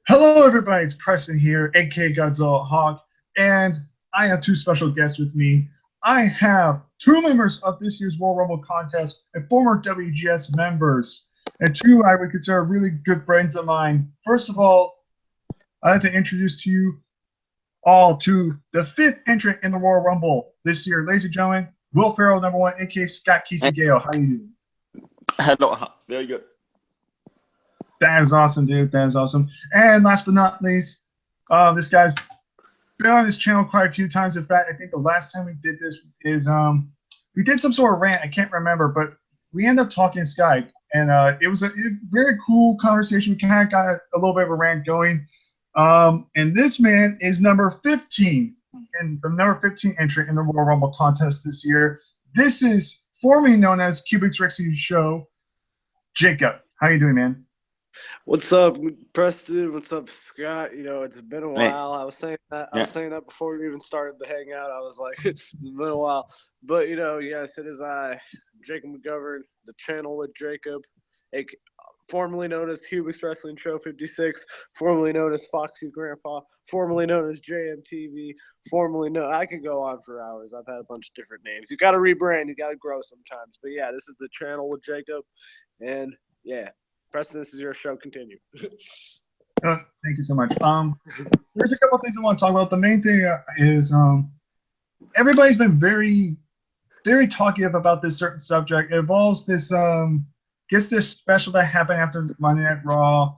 Hello, everybody. It's Preston here, aka Godzilla Hawk, and I have two special guests with me. I have two members of this year's Royal Rumble contest and former WGS members, and two I would consider really good friends of mine. First of all, I'd like to introduce to you all to the fifth entrant in the Royal Rumble this year. Ladies and gentlemen, Will Ferrell, number one, aka Scott Casey Gale. How you doing? Hello, very good. That is awesome, dude. That is awesome. And last but not least, this guy's been on this channel quite a few times. In fact, I think the last time we did this is we did some sort of rant. I can't remember, but we ended up talking Skype, and it was a very cool conversation. We kind of got a little bit of a rant going. And this man is number 15 and the number 15 entrant in the Royal Rumble contest this year. This is formerly known as Cubic's Rexy Show, Jacob. How you doing, man? What's up, Preston? What's up, Scott? It's been a Hey. while. I was saying that. I Yeah. was saying that before we even started the hangout. I was like, it's been a while. But yes, it is I, Jacob McGovern, the channel with Jacob, formerly known as Hubix Wrestling Show 56, formerly known as Foxy Grandpa, formerly known as JMTV, formerly known. I could go on for hours. I've had a bunch of different names. You got to rebrand. You got to grow sometimes. But yeah, this is the channel with Jacob, and yeah. Preston, this is your show. Continue. Thank you so much. There's a couple of things I want to talk about. The main thing is everybody's been very, very talkative about this certain subject. It involves this this special that happened after Monday Night Raw.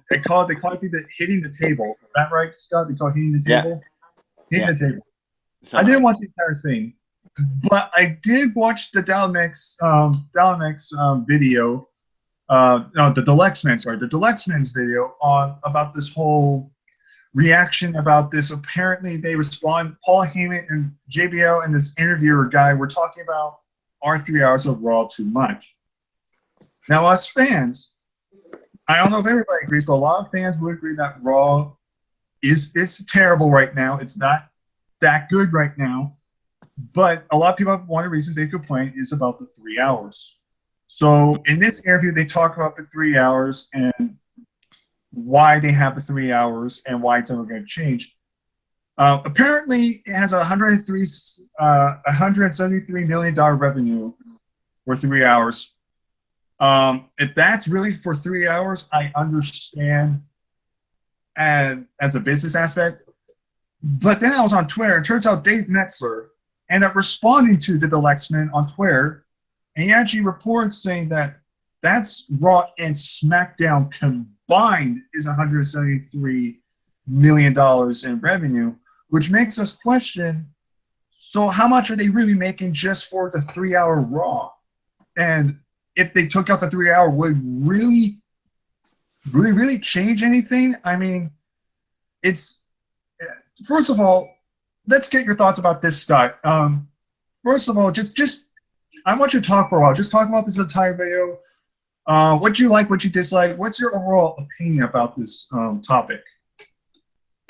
They call it the hitting the table. Is that right, Scott? They call it hitting the table. Yeah. Hitting the table. So I didn't watch the entire thing, but I did watch the Dalamex video. No, the Deluxe Man, sorry, the Deluxe Man's video about this whole reaction about this. Apparently, they respond. Paul Heyman and JBL and this interviewer guy were talking about our 3 hours of Raw too much. Now, us fans, I don't know if everybody agrees, but a lot of fans would agree that Raw is terrible right now. It's not that good right now. But a lot of people, one of the reasons they complain is about the 3 hours. So in this interview, they talk about the 3 hours and why they have the 3 hours and why it's never going to change. Apparently, it has $173 million revenue for 3 hours. If that's really for 3 hours, I understand as a business aspect. But then I was on Twitter, and it turns out Dave Metzler ended up responding to the Lexman on Twitter. And he actually reports saying that that's Raw and SmackDown combined is $173 million in revenue, which makes us question, so how much are they really making just for the 3 hour Raw? And if they took out the 3 hour, would really change anything? I mean, it's first of all, let's get your thoughts about this, Scott. First of all, just I want you to talk for a while. Just talk about this entire video. What you like, what you dislike. What's your overall opinion about this topic?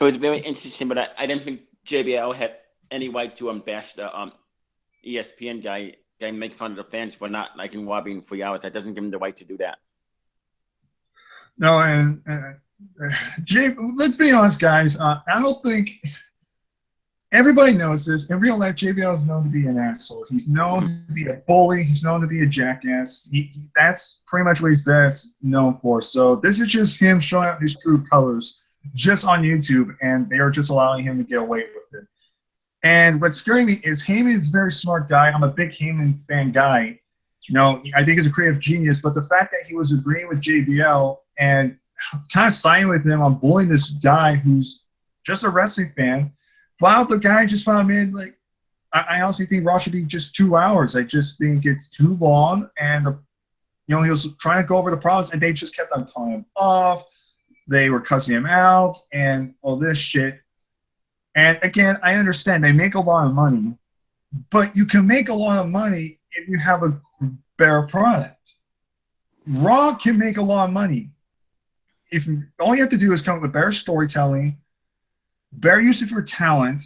it was very interesting, but I didn't think JBL had any right to bash the ESPN guy and make fun of the fans for not liking Raw being 3 hours. That doesn't give him the right to do that. No, and Jay, let's be honest, guys. I don't think everybody knows this. In real life, JBL is known to be an asshole. He's known to be a bully. He's known to be a jackass. That's pretty much what he's best known for. So this is just him showing out his true colors just on YouTube, and they are just allowing him to get away with it. And what's scaring me is Heyman is a very smart guy. I'm a big Heyman fan guy. I think he's a creative genius, but the fact that he was agreeing with JBL and kind of siding with him on bullying this guy who's just a wrestling fan, wow, the guy just found me like, I honestly think Raw should be just 2 hours. I just think it's too long, and he was trying to go over the problems, and they just kept on calling him off. They were cussing him out, and all this shit. And again, I understand they make a lot of money, but you can make a lot of money if you have a better product. Raw can make a lot of money if all you have to do is come up with better storytelling, better use of your talent,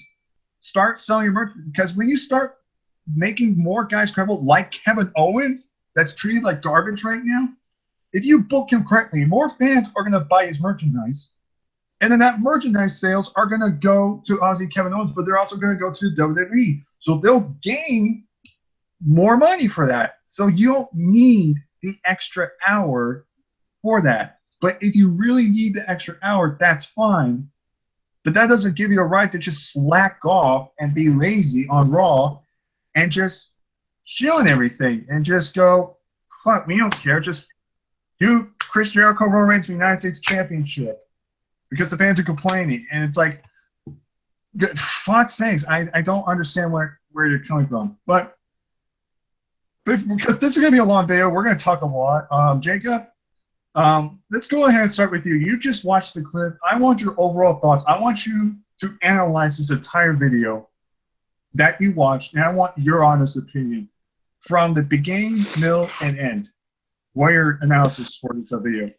start selling your merch. Because when you start making more guys credible, like Kevin Owens, that's treated like garbage right now, if you book him correctly, more fans are going to buy his merchandise. And then that merchandise sales are going to go to obviously Kevin Owens, but they're also going to go to WWE. So they'll gain more money for that. So you don't need the extra hour for that. But if you really need the extra hour, that's fine. But that doesn't give you the right to just slack off and be lazy on Raw and just chill and everything and just go, fuck, we don't care. Just do Chris Jericho Roman Reigns for the United States Championship because the fans are complaining. And it's like, fuck's sakes, I don't understand where you're coming from. But because this is going to be a long video, we're going to talk a lot. Jacob, let's go ahead and start with you. You just watched the clip. I want your overall thoughts. I want you to analyze this entire video that you watched, and I want your honest opinion from the beginning, middle, and end. What are your analysis for this video?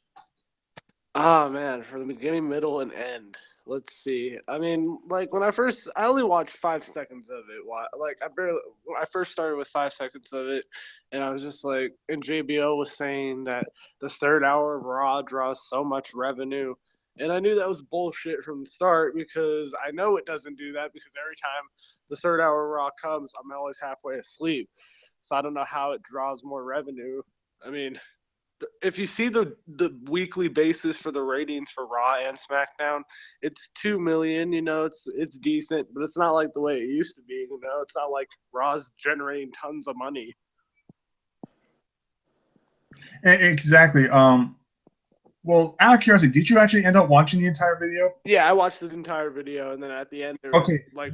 Oh man, for the beginning, middle, and end. Let's see. I mean, like I only watched 5 seconds of it. Like I first started with 5 seconds of it, and I was just like, and JBL was saying that the third hour of Raw draws so much revenue, and I knew that was bullshit from the start because I know it doesn't do that because every time the third hour of Raw comes, I'm always halfway asleep, so I don't know how it draws more revenue. I mean, if you see the weekly basis for the ratings for Raw and SmackDown, it's 2 million. You know, it's decent, but it's not like the way it used to be. You know, it's not like Raw's generating tons of money. Exactly. Well, out of curiosity, did you actually end up watching the entire video? Yeah, I watched the entire video, and then at the end, okay, like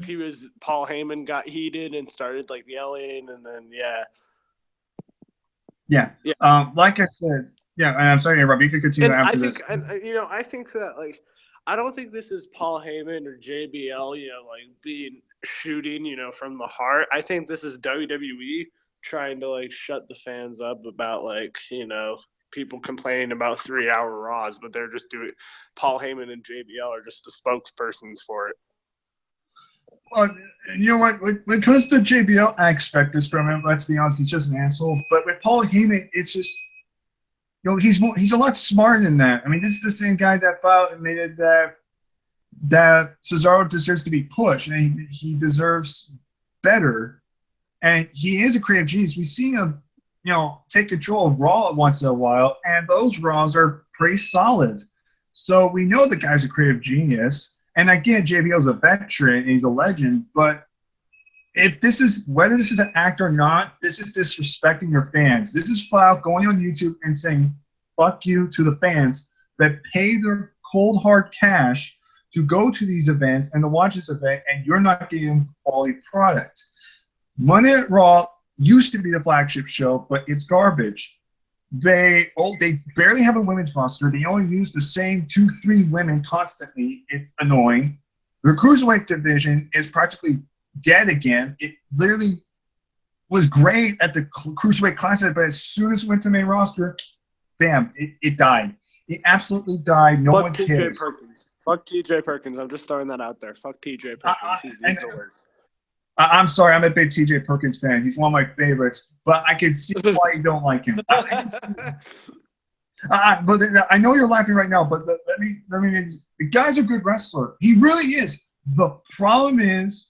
Paul Heyman got heated and started like yelling, and then yeah. Like I said, and I'm sorry to interrupt. You can continue after this. I think that like, I don't think this is Paul Heyman or JBL, like being shooting, from the heart. I think this is WWE trying to like shut the fans up about like, people complaining about 3-hour Raws, but they're just doing. Paul Heyman and JBL are just the spokespersons for it. Well, you know what? When it comes to JBL, I expect this from him. Let's be honest, he's just an asshole. But with Paul Heyman, it's just, he's a lot smarter than that. I mean, this is the same guy that filed admitted that Cesaro deserves to be pushed, and he deserves better. And he is a creative genius. We've seen him, take control of Raw once in a while, and those Raws are pretty solid. So we know the guy's a creative genius. And again, JBL's a veteran and he's a legend, but whether this is an act or not, this is disrespecting your fans. This is flat out going on YouTube and saying fuck you to the fans that pay their cold hard cash to go to these events and to watch this event, and you're not getting quality product. Monday Night Raw used to be the flagship show, but it's garbage. They barely have a women's roster. They only use the same 2-3 women constantly. It's annoying. Their cruiserweight division is practically dead again. It literally was great at the cruiserweight classic, but as soon as it went to main roster, bam, it died. It absolutely died. No one cares. Fuck TJ Perkins. I'm just throwing that out there. Fuck TJ Perkins. He's the worst. I'm sorry, I'm a big TJ Perkins fan. He's one of my favorites, but I can see why you don't like him. But I know you're laughing right now, but let me the guy's a good wrestler. He really is. The problem is,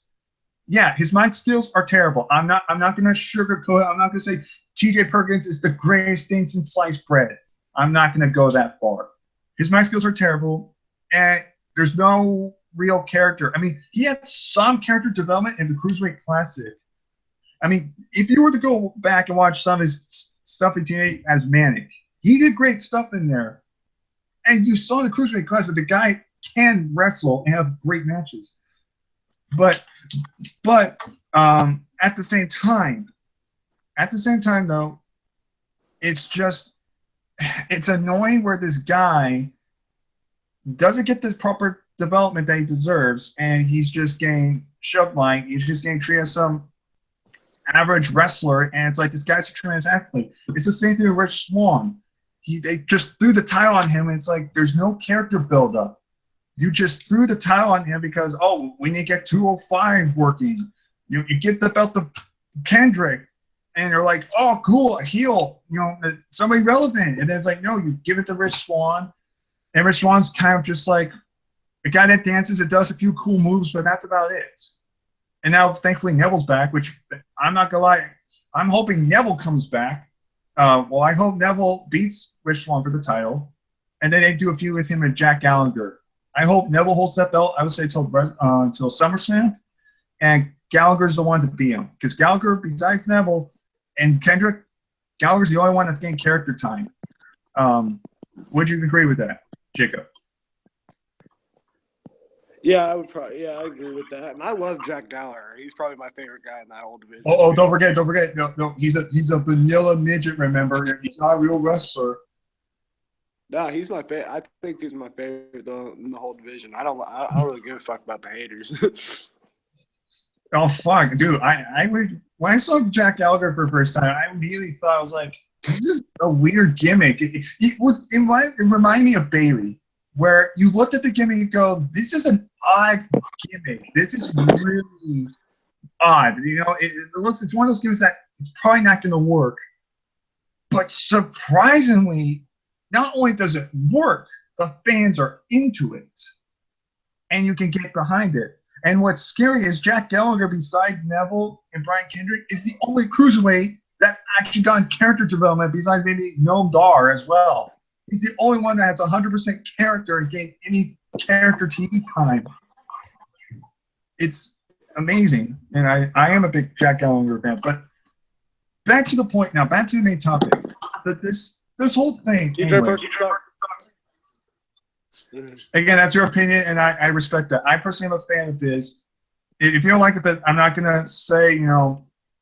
his mic skills are terrible. I'm not going to sugarcoat it. I'm not going to say TJ Perkins is the greatest thing since sliced bread. I'm not going to go that far. His mic skills are terrible, and there's no real character. I mean, he had some character development in the Cruiserweight Classic. I mean, if you were to go back and watch some of his stuff in TNA as Manic, he did great stuff in there. And you saw in the Cruiserweight Classic the guy can wrestle and have great matches. But at the same time though, it's annoying where this guy doesn't get the proper development that he deserves, and he's just getting shoved line. He's just getting treated as some average wrestler, and it's like, this guy's a tremendous athlete. It's the same thing with Rich Swann. They just threw the title on him, and it's like, there's no character build-up. You just threw the title on him because, we need to get 205 working. You get the belt to Kendrick. and they're like, oh, cool, a heel, somebody relevant. And then it's like, no, you give it to Rich Swann, and Rich Swann's kind of just like a guy that dances and does a few cool moves, but that's about it. And now, thankfully, Neville's back, which I'm not gonna lie, I'm hoping Neville comes back. Well, I hope Neville beats Rich Swann for the title, and then they do a feud with him and Jack Gallagher. I hope Neville holds that belt, I would say, till SummerSlam, and Gallagher's the one to beat him. Because Gallagher, besides Neville and Kendrick, Gallagher's the only one that's getting character time. Would you agree with that, Jacob? Yeah, I agree with that. And I love Jack Gallagher. He's probably my favorite guy in that whole division. Oh, don't forget. No, he's a vanilla midget, remember? He's not a real wrestler. No, he's my favorite. I think he's my favorite though in the whole division. I don't really give a fuck about the haters. Oh fuck, dude! When I saw Jack Gallagher for the first time, I immediately thought, I was like, this is a weird gimmick. It reminded me of Bailey, where you looked at the gimmick and go, this is an odd gimmick. This is really odd. It's one of those gimmicks that it's probably not going to work. But surprisingly, not only does it work, the fans are into it, and you can get behind it. And what's scary is Jack Gallagher, besides Neville and Brian Kendrick, is the only cruiserweight that's actually gotten character development, besides maybe Noam Dar as well. He's the only one that has 100% character and gained any character TV time. It's amazing, and I am a big Jack Gallagher fan. But back to the point now, back to the main topic. That this whole thing. Anyway, again, that's your opinion, and I respect that. I personally am a fan of his. If you don't like it, I'm not gonna say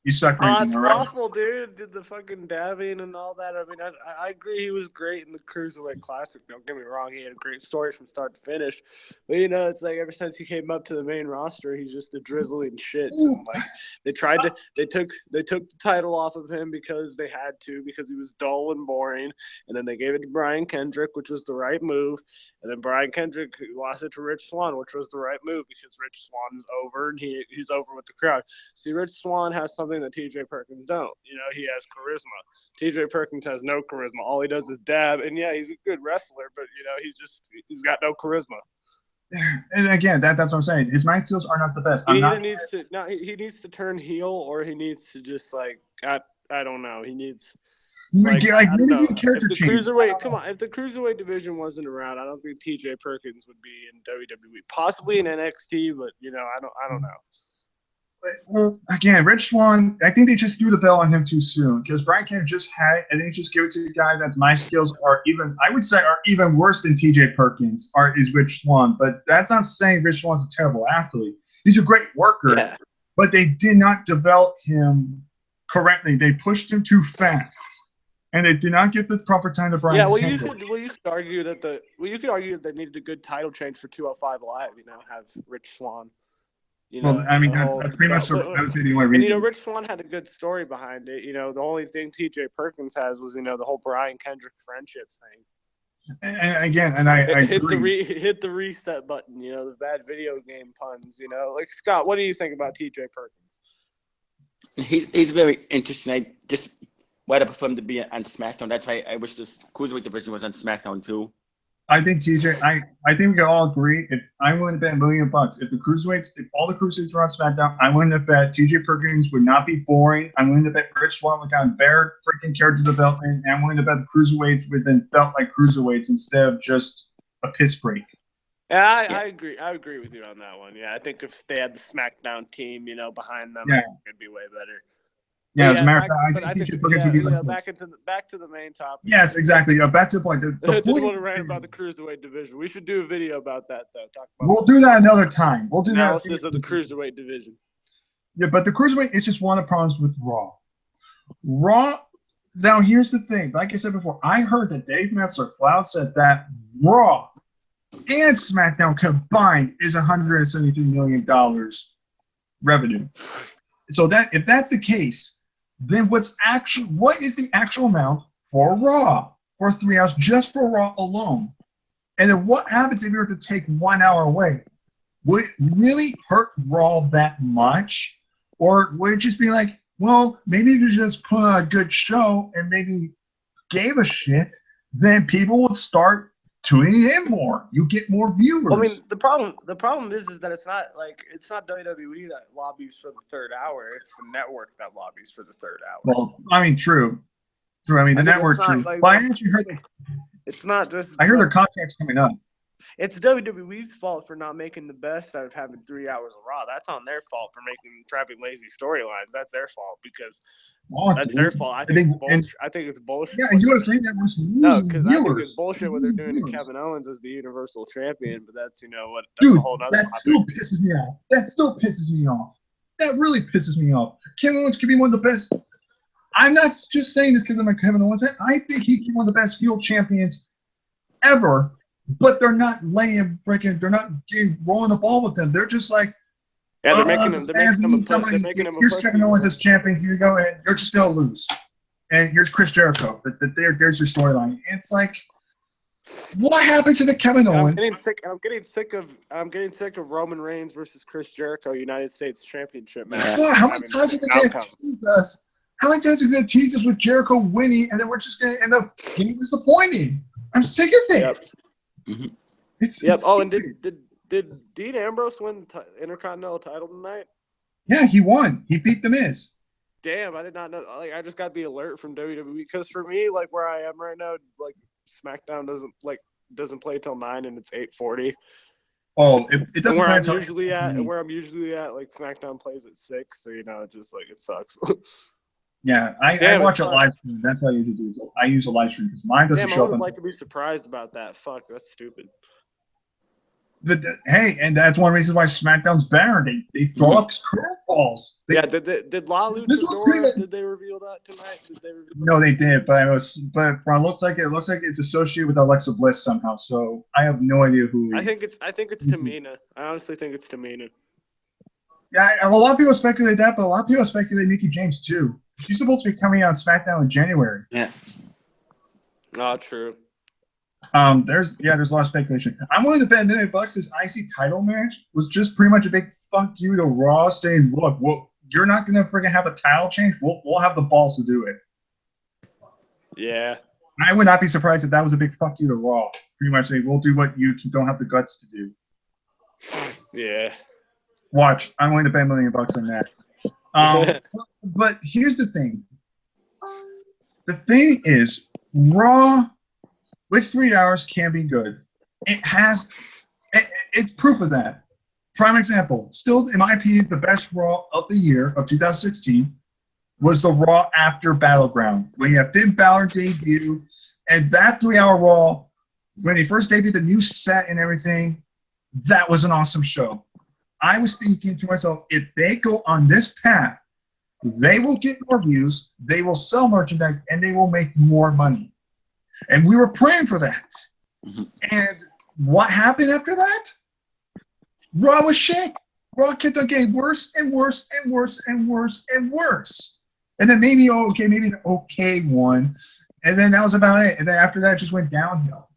you suck. Oh, it's awful, dude. Did the fucking dabbing and all that. I mean, I agree he was great in the Cruiserweight Classic. Don't get me wrong. He had a great story from start to finish. But, it's like ever since he came up to the main roster, he's just a drizzling shit. And, like, they took the title off of him because they had to, because he was dull and boring. And then they gave it to Brian Kendrick, which was the right move. And then Brian Kendrick lost it to Rich Swann, which was the right move, because Rich Swann is over and he's over with the crowd. See, Rich Swann has something that TJ Perkins don't. He has charisma. TJ Perkins has no charisma. All he does is dab, and yeah, he's a good wrestler, but he's got no charisma. And again, that's what I'm saying. His mic skills are not the best. He needs to turn heel, or he needs to just I don't know. He needs maybe a character if the change. If the cruiserweight division wasn't around, I don't think TJ Perkins would be in WWE. Possibly in NXT, but I don't know. Well, again, Rich Swann, I think they just threw the belt on him too soon, because Brian Kendrick just had it, and they just give it to the guy that's my skills are even worse than TJ Perkins is Rich Swann. But that's not saying Rich Swann's a terrible athlete. He's a great worker, but they did not develop him correctly. They pushed him too fast, and they did not give the proper time to Brian Kendrick. You could argue that they needed a good title change for 205 Live. Have Rich Swann. That's pretty much I would say the only reason. And, Rich Swann had a good story behind it. The only thing TJ Perkins has was, the whole Brian Kendrick friendship thing. And again, I agree. Hit the reset button, the bad video game puns, Like, Scott, what do you think about TJ Perkins? He's very interesting. I just wanted for him to be on SmackDown. That's why I wish this Cruiserweight division was on SmackDown too. I think TJ. I think we can all agree. If I'm willing to bet $1 million, if all the cruiserweights were on SmackDown, I'm willing to bet TJ Perkins would not be boring. I'm willing to bet Rich Swann would have better freaking character development, and I'm willing to bet the cruiserweights would then felt like cruiserweights instead of just a piss break. Yeah, I agree. I agree with you on that one. Yeah, I think if they had the SmackDown team, behind them, it'd be way better. Yeah, as a matter of fact, I think TJ Perkins would be less. Back to the main topic. Yes, exactly. Back to the point. I didn't want to rant about the Cruiserweight division. We should do a video about that, though. We'll do that another time. We'll do analysis of the Cruiserweight division. Yeah, but the Cruiserweight is just one of the problems with Raw. Now, here's the thing. Like I said before, I heard that Dave Meltzer flat said that Raw and SmackDown combined is $173 million revenue. So that if that's the case, then what is the actual amount for Raw for 3 hours, just for Raw alone? And then what happens if you were to take 1 hour away? Would it really hurt Raw that much? Or would it just be like, well, maybe if you just put on a good show and maybe gave a shit, then people would start tuning in more. You get more viewers. I mean, the problem is that it's not WWE that lobbies for the third hour. It's the network that lobbies for the third hour. Well, I mean, true. I mean, the network, true. Like, but I actually heard. It's not just. I heard their contract's coming up. It's WWE's fault for not making the best out of having 3 hours of Raw. That's on their fault for having lazy storylines. That's their fault because that's their fault. I think it's bullshit. I think it's bullshit. Yeah, USA Network's losing No, because I think viewers. it's bullshit what they're doing to Kevin Owens as the Universal Champion. But that's what. That's Dude, a whole nother that still pisses me off. That still pisses me off. That really pisses me off. Kevin Owens could be one of the best. I'm not just saying this because I'm a Kevin Owens fan. I think he could be one of the best field champions ever. But they're not laying freaking. They're not rolling the ball with them. They're just like, yeah, they're making him. They're making him a here's pussy. Kevin Owens as champion. Here you go, and you're just gonna lose. And here's Chris Jericho. There's your storyline. It's like, what happened to the Kevin Owens? I'm getting sick of Roman Reigns versus Chris Jericho United States Championship match. How many times are they gonna tease us? How many times are they gonna tease us with Jericho winning, and then we're just gonna end up getting disappointed? I'm sick of it. Yep. Mm-hmm. It's and did Dean Ambrose win the Intercontinental title tonight? Yeah, he won. He beat The Miz. Damn, I did not know. Like, I just got the alert from WWE because for me, like where I am right now, like SmackDown doesn't play till 9 and it's 8:40. Oh, it doesn't. Where I'm usually at, like SmackDown plays at 6, so it just like it sucks. Yeah, I watch a live stream. That's what I usually do. So I use a live stream because mine doesn't show up. I would like to be surprised about that. Fuck, that's stupid. Hey, and that's one reason why SmackDown's better. They throw up curveballs. Did La Luchadora? Did they reveal that tonight? No, they did, but it looks like it's associated with Alexa Bliss somehow. So I have no idea who. I think it's Tamina. I honestly think it's Tamina. Yeah, a lot of people speculate that, but a lot of people speculate Mickie James too. She's supposed to be coming out on SmackDown in January. Yeah. Oh, true. There's a lot of speculation. I'm willing to bet $1 million this IC title match was just pretty much a big fuck you to Raw, saying, look, you're not gonna freaking have a title change. We'll have the balls to do it. Yeah. I would not be surprised if that was a big fuck you to Raw. Pretty much saying, we'll do what you don't have the guts to do. Yeah. Watch. I'm willing to bet $1 million on that. But here's the thing. The thing is, Raw with 3 hours can be good. It's proof of that. Prime example, still, in my opinion, the best Raw of the year of 2016 was the Raw after Battleground, when you have Finn Balor debut, and that 3 hour Raw, when he first debuted the new set and everything, that was an awesome show. I was thinking to myself, if they go on this path, they will get more views, they will sell merchandise, and they will make more money. And we were praying for that. Mm-hmm. And what happened after that? Raw was shit. Raw kept on getting worse and worse and worse and worse and worse. And then maybe an okay one. And then that was about it. And then after that, it just went downhill.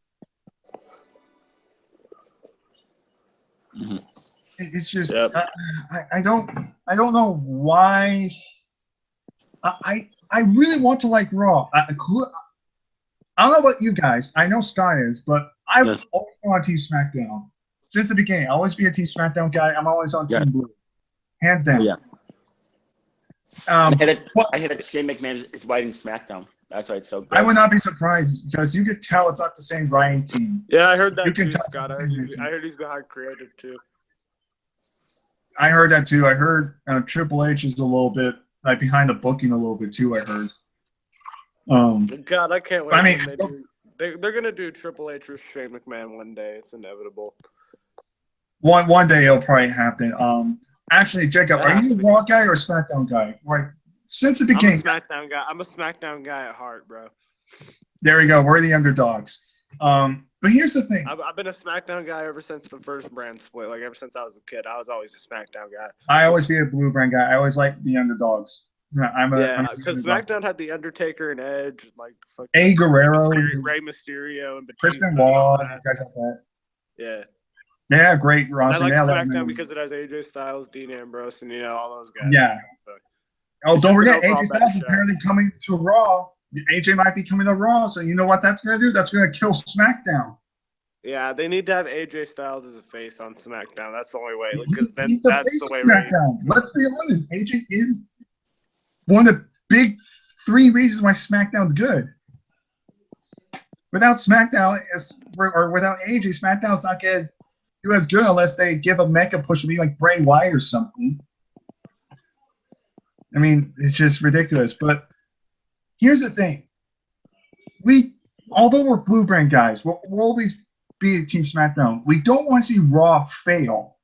Mm-hmm. It's just I don't know why. I really want to like Raw. I don't know about you guys. I know Scott is, but I've always been on Team SmackDown since the beginning. I'll always be a Team SmackDown guy. I'm always on Team Blue, hands down. Yeah. I heard that Shane McMahon is writing SmackDown. That's why it's so good. I would not be surprised because you could tell it's not the same writing team. Yeah, I heard that too, Scott. I heard he's behind creative too. I heard that too. I heard Triple H is a little bit like behind the booking a little bit too. I heard. God, I can't wait. I mean, they're gonna do Triple H or Shane McMahon one day. It's inevitable. One day it'll probably happen. Actually, Jacob, are you a Raw guy or a SmackDown guy? Right, since the beginning. I'm a SmackDown guy. I'm a SmackDown guy at heart, bro. There we go. We're the underdogs. But here's the thing. I've been a SmackDown guy ever since the first brand split. Like ever since I was a kid, I was always a SmackDown guy. I always be a blue brand guy. I always like the underdogs. Because SmackDown had the Undertaker and Edge, like fucking Eddie Guerrero, Rey Mysterio, and Chris Benoit, guys like that. Yeah. Yeah, great roster. I like SmackDown because it has AJ Styles, Dean Ambrose, and all those guys. Yeah. Oh, It's don't just an forget, overall AJ better Styles is show. apparently coming to Raw. AJ might be coming to Raw, so you know what that's going to do? That's going to kill SmackDown. Yeah, they need to have AJ Styles as a face on SmackDown. That's the only way, because then He's the that's face the of way. SmackDown. Let's be honest. AJ is one of the big 3 reasons why SmackDown's good. Without SmackDown, or without AJ, SmackDown's not going to do as good unless they give a mega push to be like Bray Wyatt or something. I mean, it's just ridiculous. But here's the thing. Although we're blue brand guys, we'll always be Team SmackDown. We don't want to see Raw fail.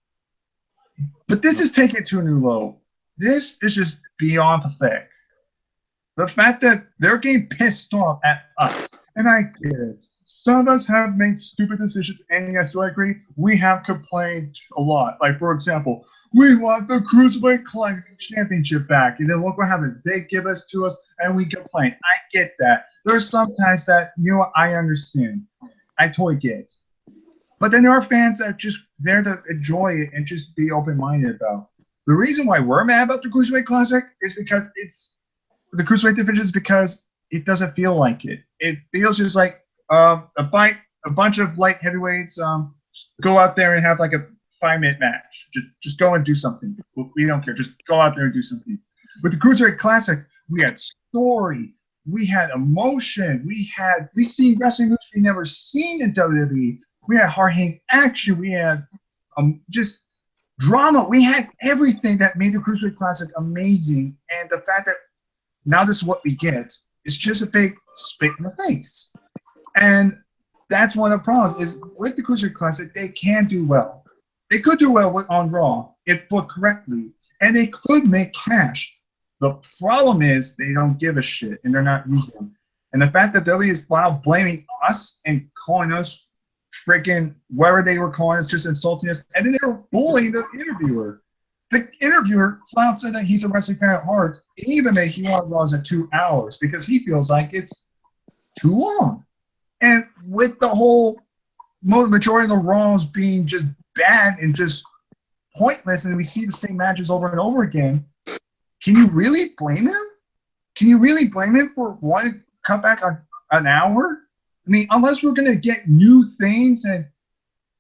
But this is taking it to a new low. This is just beyond pathetic. The fact that they're getting pissed off at us, and I get it. Some of us have made stupid decisions, and yes, do I agree? We have complained a lot. Like, for example, we want the Cruiserweight Championship back, and then look what happened. They give us to us, and we complain. I get that. There's sometimes that, you know what, I understand. I totally get it. But then there are fans that are just there to enjoy it and just be open-minded about. The reason why we're mad about the Cruiserweight Classic is because the Cruiserweight division is because it doesn't feel like it. It feels just like a bunch of light heavyweights go out there and have like a 5-minute match. Just go and do something. We don't care. Just go out there and do something. With the Cruiserweight Classic, we had story, we had emotion, we seen wrestling moves we never seen in WWE. We had hard-hitting action. We had just drama. We had everything that made the Cruiserweight Classic amazing. And the fact that now this is what we get is just a big spit in the face. And that's one of the problems is with the Cruiserweight Classic, they can do well. They could do well on Raw if booked correctly. And they could make cash. The problem is they don't give a shit and they're not using them. And the fact that WWE is blaming us and calling us freaking whatever they were calling us, just insulting us, and then they were bullying the interviewer. The interviewer flat said that he's a wrestling fan at heart, and even making Raws at 2 hours because he feels like it's too long. And with the whole majority of the Raws being just bad and just pointless, and we see the same matches over and over again, can you really blame him? Can you really blame him for wanting to cut back on an hour? I mean, unless we're going to get new things and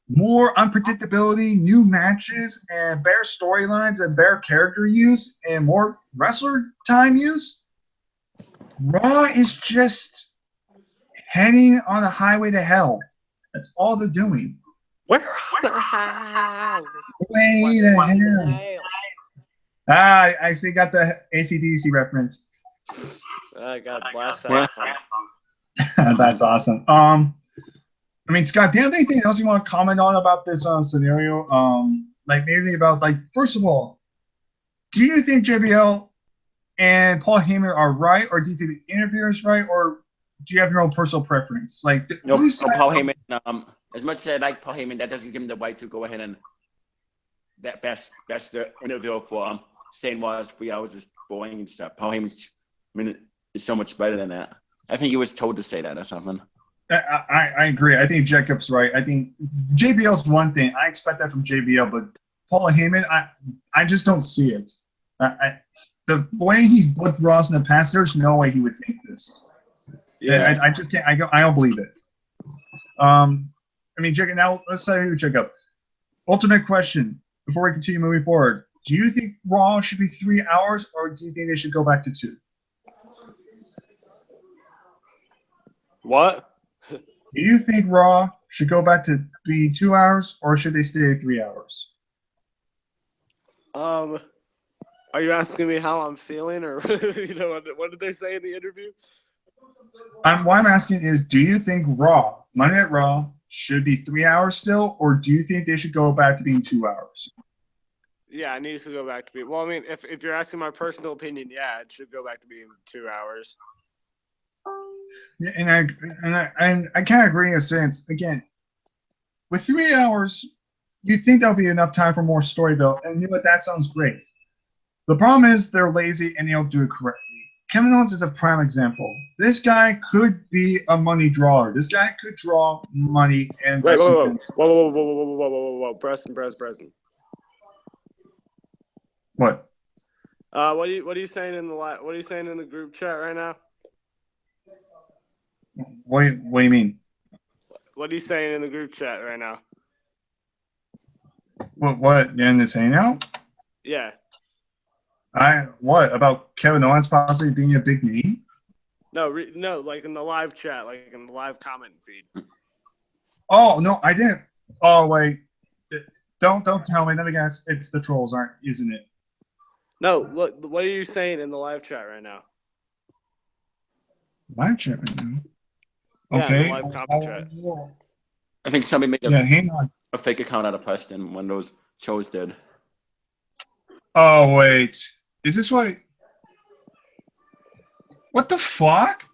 more unpredictability, new matches, and better storylines and better character use and more wrestler time use, Raw is just heading on a highway to hell. That's all they're doing. Where the hell? Way to hell. I see, got the AC/DC reference. I got blasted. That's awesome. I mean, Scott, do you have anything else you want to comment on about this scenario? Like maybe about first of all, do you think JBL and Paul Heyman are right, or do you think the interviewer is right, or do you have your own personal preference? Like, no, Paul Heyman. As much as I like Paul Heyman, that doesn't give him the right to go ahead and best the interview for saying was 3 hours is boring and stuff. Paul Heyman, is so much better than that. I think he was told to say that or something. I agree. I think Jacob's right. I think JBL's one thing. I expect that from JBL, but Paul Heyman, I just don't see it. The way he's booked Ross in the past, there's no way he would think this. Yeah, I just can't. I don't believe it. I mean, Jacob. Now let's say you, Jacob. Ultimate question before we continue moving forward: do you think Raw should be 3 hours, or do you think they should go back to 2? What? Do you think Raw should go back to be 2 hours, or should they stay at 3 hours? Are you asking me how I'm feeling, or what did they say in the interview? What I'm asking is, do you think Raw, Monday Night Raw, should be 3 hours still, or do you think they should go back to being 2 hours? Yeah, it needs to go back to being. Well, I mean, if you're asking my personal opinion, yeah, it should go back to being 2 hours. Yeah, and I can't agree in a sense. Again, with 3 hours, you think that'll be enough time for more story build, and you know what? That sounds great. The problem is they're lazy and they don't do it correctly. Kevin Owens is a prime example. This guy could be a money drawer. This guy could draw money and Whoa, Preston. What? What are you saying in the what are you saying in the group chat right now? What do you mean? What are you saying in the group chat right now? What you're in this hangout? Yeah. What about Kevin Owens possibly being a big name? No, no, like in the live chat, like in the live comment feed. Oh no, I didn't. Oh wait, don't tell me. Let me guess. It's the trolls, isn't it? No, look. What are you saying in the live chat right now? Live chat right now. Yeah, Okay. in the live comment chat. I think somebody made hang on. a fake account out of Preston when those shows did. Oh wait, is this what? What the fuck?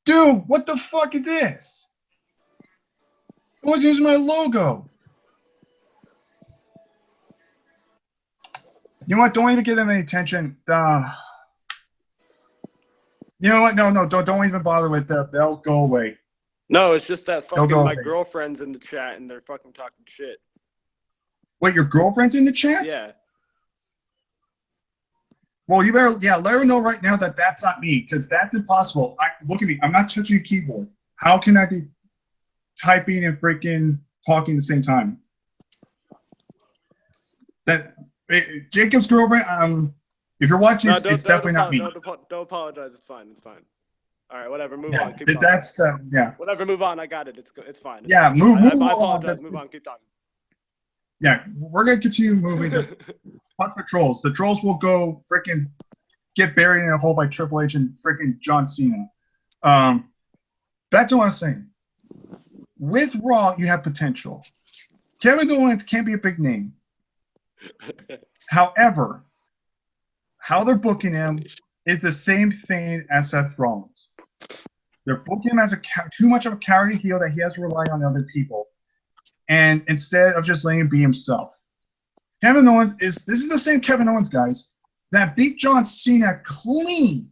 Dude, what the fuck is this? Someone's using my logo. You know what? Don't even give them any attention. You know what? No, don't even bother with that. They'll go away. No, it's just that fucking go my away. girlfriend's in the chat and they're fucking talking shit. Wait, your girlfriend's in the chat? Yeah. Well, you better, let her know right now that that's not me, because that's impossible. Look at me. I'm not touching a keyboard. How can I be typing and freaking talking at the same time? Jacob's girlfriend. If you're watching this, it's definitely not me. Don't apologize. It's fine. It's fine. All right, whatever. Move Yeah, on. Keep talking. yeah. Whatever. Move on. I got it. It's fine. Yeah, fine. move I on. apologize. Move on. Keep talking. Yeah, we're gonna continue moving. Fuck the trolls. The trolls will go freaking get buried in a hole by Triple H and freaking John Cena. Back to what I was saying. With Raw, you have potential. Kevin Owens can't be a big name. However, how they're booking him is the same thing as Seth Rollins. They're booking him as too much of a cowardly heel that he has to rely on other people, and instead of just letting him be himself. Kevin Owens this is the same Kevin Owens, guys, that beat John Cena clean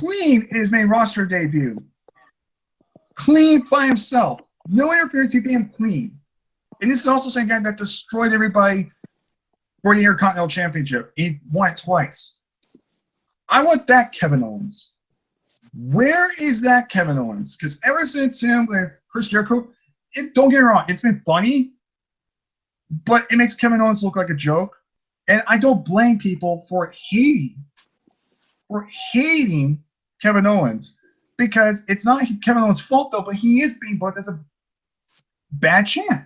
in his main roster debut. Clean by himself. No interference, he beat him clean. And this is also the same guy that destroyed everybody for the Intercontinental Championship. He won it twice. I want that Kevin Owens. Where is that Kevin Owens? Because ever since him with Chris Jericho, don't get me wrong, it's been funny, but it makes Kevin Owens look like a joke. And I don't blame people for hating Kevin Owens, because it's not Kevin Owens' fault, though, but he is being booked as a bad champ.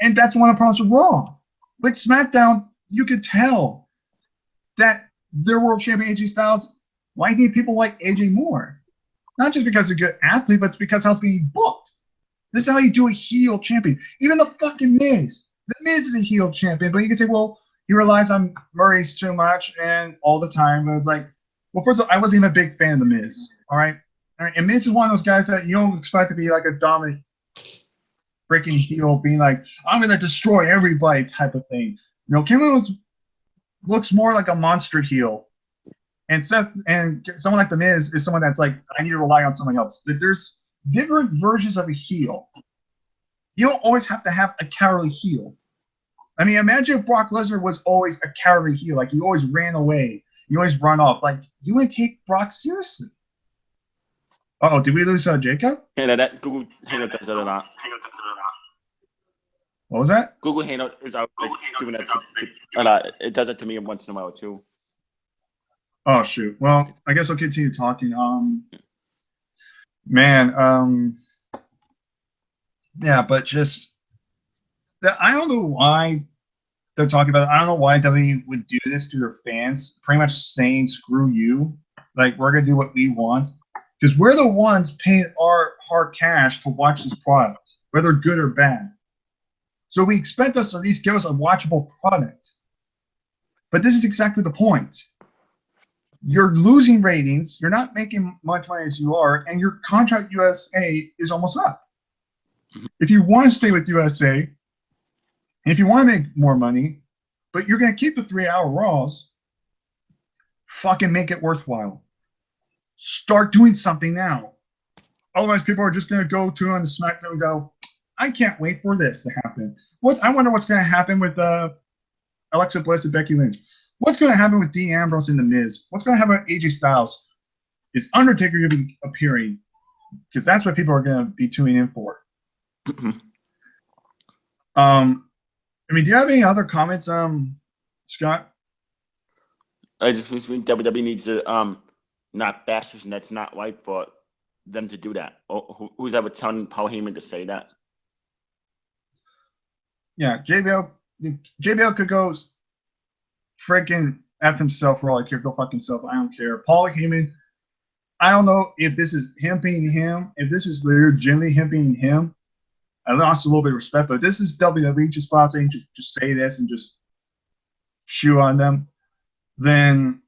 And that's one of the problems with Raw. With SmackDown, you could tell that their world champion AJ Styles, why do people like AJ more? Not just because he's a good athlete, but it's because how it's being booked. This is how you do a heel champion. Even the fucking Miz. The Miz is a heel champion, but you can say, well, he relies on Murray's too much and all the time. And it's like, well, first of all, I wasn't even a big fan of the Miz. All right. And Miz is one of those guys that you don't expect to be like a dominant freaking heel, being like, I'm gonna destroy everybody type of thing. You know, Kevin Owens looks more like a monster heel. And someone like the Miz is someone that's like, I need to rely on someone else. There's different versions of a heel. You don't always have to have a cowardly heel. I mean, imagine if Brock Lesnar was always a cowardly heel, like he always ran away, you always run off. Like, you wouldn't take Brock seriously. Uh-oh, did we lose Jacob? Yeah, that Google Hangout does it or not. What was that? Google Hangout is out doing that a lot. It does it to me once in a while too. Oh shoot. Well, I guess I'll continue talking. Yeah, but just I don't know why they're talking about it. I don't know why WWE would do this to their fans, pretty much saying screw you. Like, we're gonna do what we want. Because we're the ones paying our hard cash to watch this product, whether good or bad. So we expect us to at least give us a watchable product. But this is exactly the point. You're losing ratings, you're not making much money as you are, and your contract USA is almost up. If you want to stay with USA, and if you want to make more money, but you're going to keep the 3-hour Raws, fucking make it worthwhile. Start doing something now. Otherwise, people are just going to go to on the SmackDown and go, I can't wait for this to happen. I wonder what's going to happen with Alexa Bliss and Becky Lynch. What's going to happen with Dean Ambrose and The Miz? What's going to happen with AJ Styles? Is Undertaker going to be appearing? Because that's what people are going to be tuning in for. I mean, do you have any other comments, Scott? I just think WWE needs to not bash this, and that's not right for them to do that. Or who's ever telling Paul Heyman to say that? Yeah, JBL could go freaking F himself for all I care. Go fuck himself. I don't care. Paul Heyman, I don't know if this is him being him, if this is legitimately him being him. I lost a little bit of respect, but this is WWE just flat saying just say this and just chew on them. Then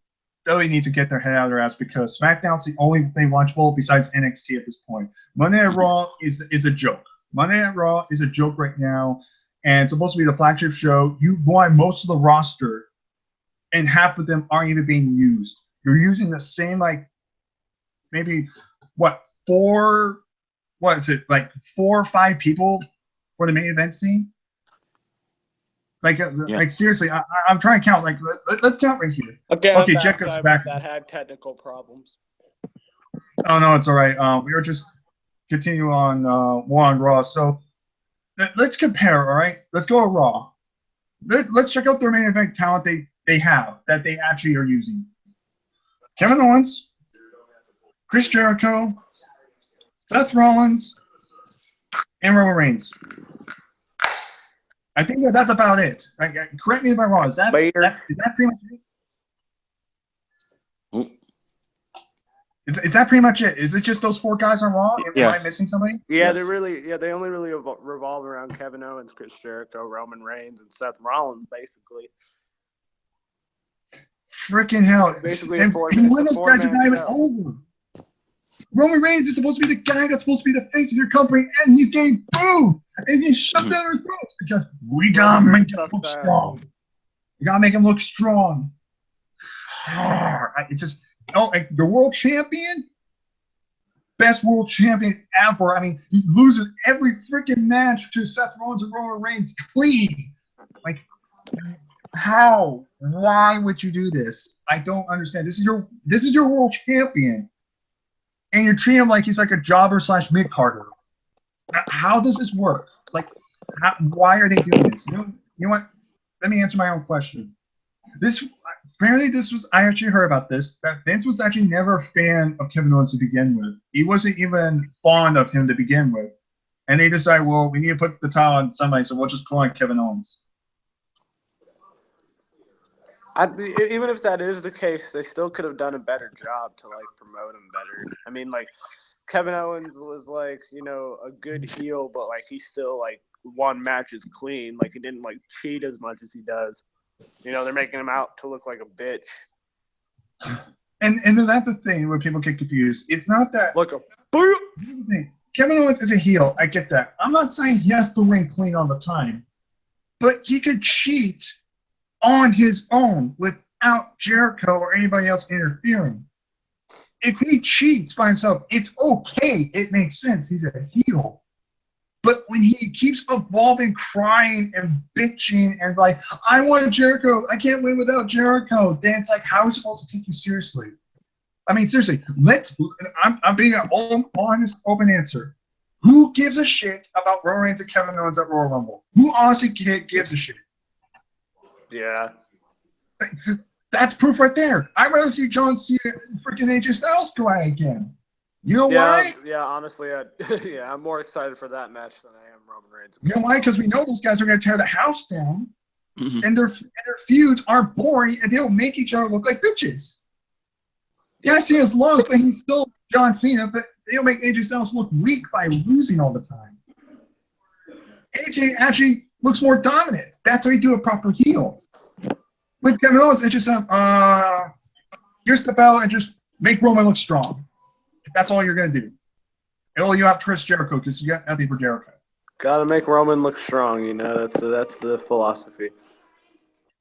WWE needs to get their head out of their ass because SmackDown's the only thing watchable besides NXT at this point. Monday Night Raw is a joke. Monday Night Raw is a joke right now, and it's supposed to be the flagship show. You want most of the roster, and half of them aren't even being used. You're using the same, like, maybe, four or five people for the main event scene? Like seriously, I'm trying to count. Like, let's count right here. Okay, Jericho's back. That had technical problems. Oh no, it's all right. We were just continue on more on Raw. So let's compare. All right, let's go to Raw. Let's check out their main event talent they have that they actually are using. Kevin Owens, Chris Jericho, Seth Rollins, and Roman Reigns. I think that's about it. Correct me if I'm wrong. Is that pretty much it? Is that pretty much it? Is it just those four guys on Raw? Am I missing somebody? Yeah, yes. They only really revolve around Kevin Owens, Chris Jericho, Roman Reigns, and Seth Rollins, basically. Freaking hell! It's basically and one of those guys is not even over. Roman Reigns is supposed to be the guy that's supposed to be the face of your company, and he's getting booed, and he's shut down his throats because we gotta make him look strong. We gotta make him look strong. It's just the world champion, best world champion ever. I mean, he loses every freaking match to Seth Rollins and Roman Reigns clean. Like, how? Why would you do this? I don't understand. This is your world champion. And you're treating him like he's like a jobber / mid-carder. How does this work? Like, why are they doing this? You know what? Let me answer my own question. I actually heard about this, that Vince was actually never a fan of Kevin Owens to begin with. He wasn't even fond of him to begin with. And they decided, well, we need to put the title on somebody, so we'll just call on Kevin Owens. Even if that is the case, they still could have done a better job to promote him better. I mean, Kevin Owens was a good heel, but he still won matches clean. He didn't cheat as much as he does. They're making him out to look like a bitch. And then that's the thing where people get confused. It's not that Kevin Owens is a heel. I get that. I'm not saying he has to win clean all the time, but he could cheat on his own without Jericho or anybody else interfering. If he cheats by himself, it's okay. It makes sense. He's a heel. But when he keeps evolving, crying and bitching and I want Jericho, I can't win without Jericho, then it's how are we supposed to take you seriously? I mean, seriously, I'm being an honest, open answer. Who gives a shit about Roman Reigns and Kevin Owens at Royal Rumble? Who honestly gives a shit? Yeah. That's proof right there. I'd rather see John Cena and freaking AJ Styles go at it again. You know why? Yeah, honestly, I'm more excited for that match than I am Roman Reigns. You know why? Because we know those guys are going to tear the house down, and their feuds are boring, and they don't make each other look like bitches. Yeah, Cena's lost, but he's still John Cena, but they don't make AJ Styles look weak by losing all the time. AJ actually looks more dominant. That's how you do a proper heel. With Kevin Owens, it's just here's the belt and just make Roman look strong. That's all you're gonna do. And you have Chris Jericho because you got nothing for Jericho. Gotta make Roman look strong, that's the philosophy.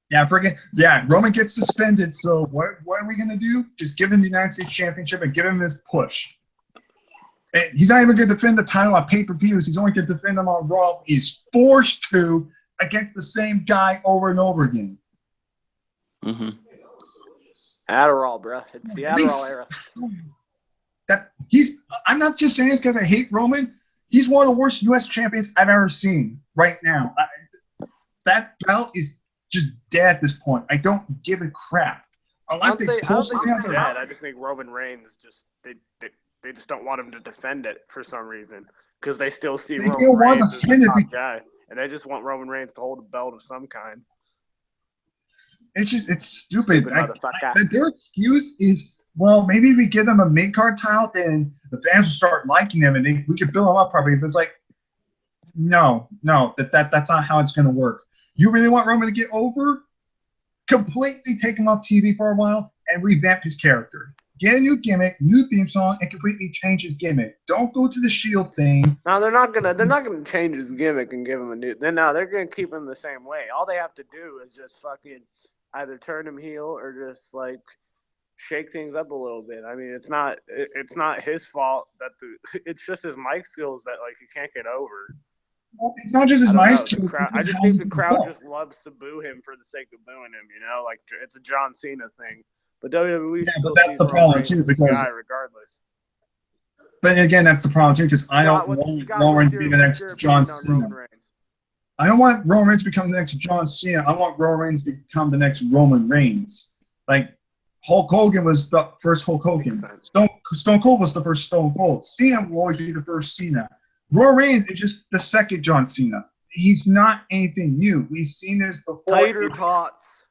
Yeah, Roman gets suspended, so what are we gonna do? Just give him the United States Championship and give him this push. And he's not even gonna defend the title on pay-per-views. He's only gonna defend them on Raw. He's forced to against the same guy over and over again. Mm-hmm. Adderall, bro. It's the Adderall era. I'm not just saying this because I hate Roman. He's one of the worst U.S. champions I've ever seen right now. That belt is just dead at this point. I don't give a crap. I don't think it's dead. I just think Roman Reigns they just don't want him to defend it for some reason because they still see Roman Reigns as the top guy, and they just want Roman Reigns to hold a belt of some kind. It's stupid. Their excuse is, well, maybe if we give them a mid-card title, then the fans will start liking them, and we could build them up properly. But it's like, no, that's not how it's going to work. You really want Roman to get over? Completely take him off TV for a while and revamp his character. Get a new gimmick, new theme song, and completely change his gimmick. Don't go to the Shield thing. No, they're not gonna change his gimmick and give him a new. They're gonna keep him the same way. All they have to do is just fucking either turn him heel or just like shake things up a little bit. I mean, it's not his fault that it's just his mic skills that like he can't get over. Well, it's not just his mic skills. I just think the crowd just loves to boo him for the sake of booing him. You know, like it's a John Cena thing. But WWE still sees Roman Reigns as the guy regardless. But again, that's the problem too, because I don't want Roman Reigns to be the next John Cena. I don't want Roman Reigns to become the next John Cena. I want Roman Reigns to become the next Roman Reigns. Like Hulk Hogan was the first Hulk Hogan. Stone Cold was the first Stone Cold. Cena will always be the first Cena. Roman Reigns is just the second John Cena. He's not anything new. We've seen this before. Tater Tots.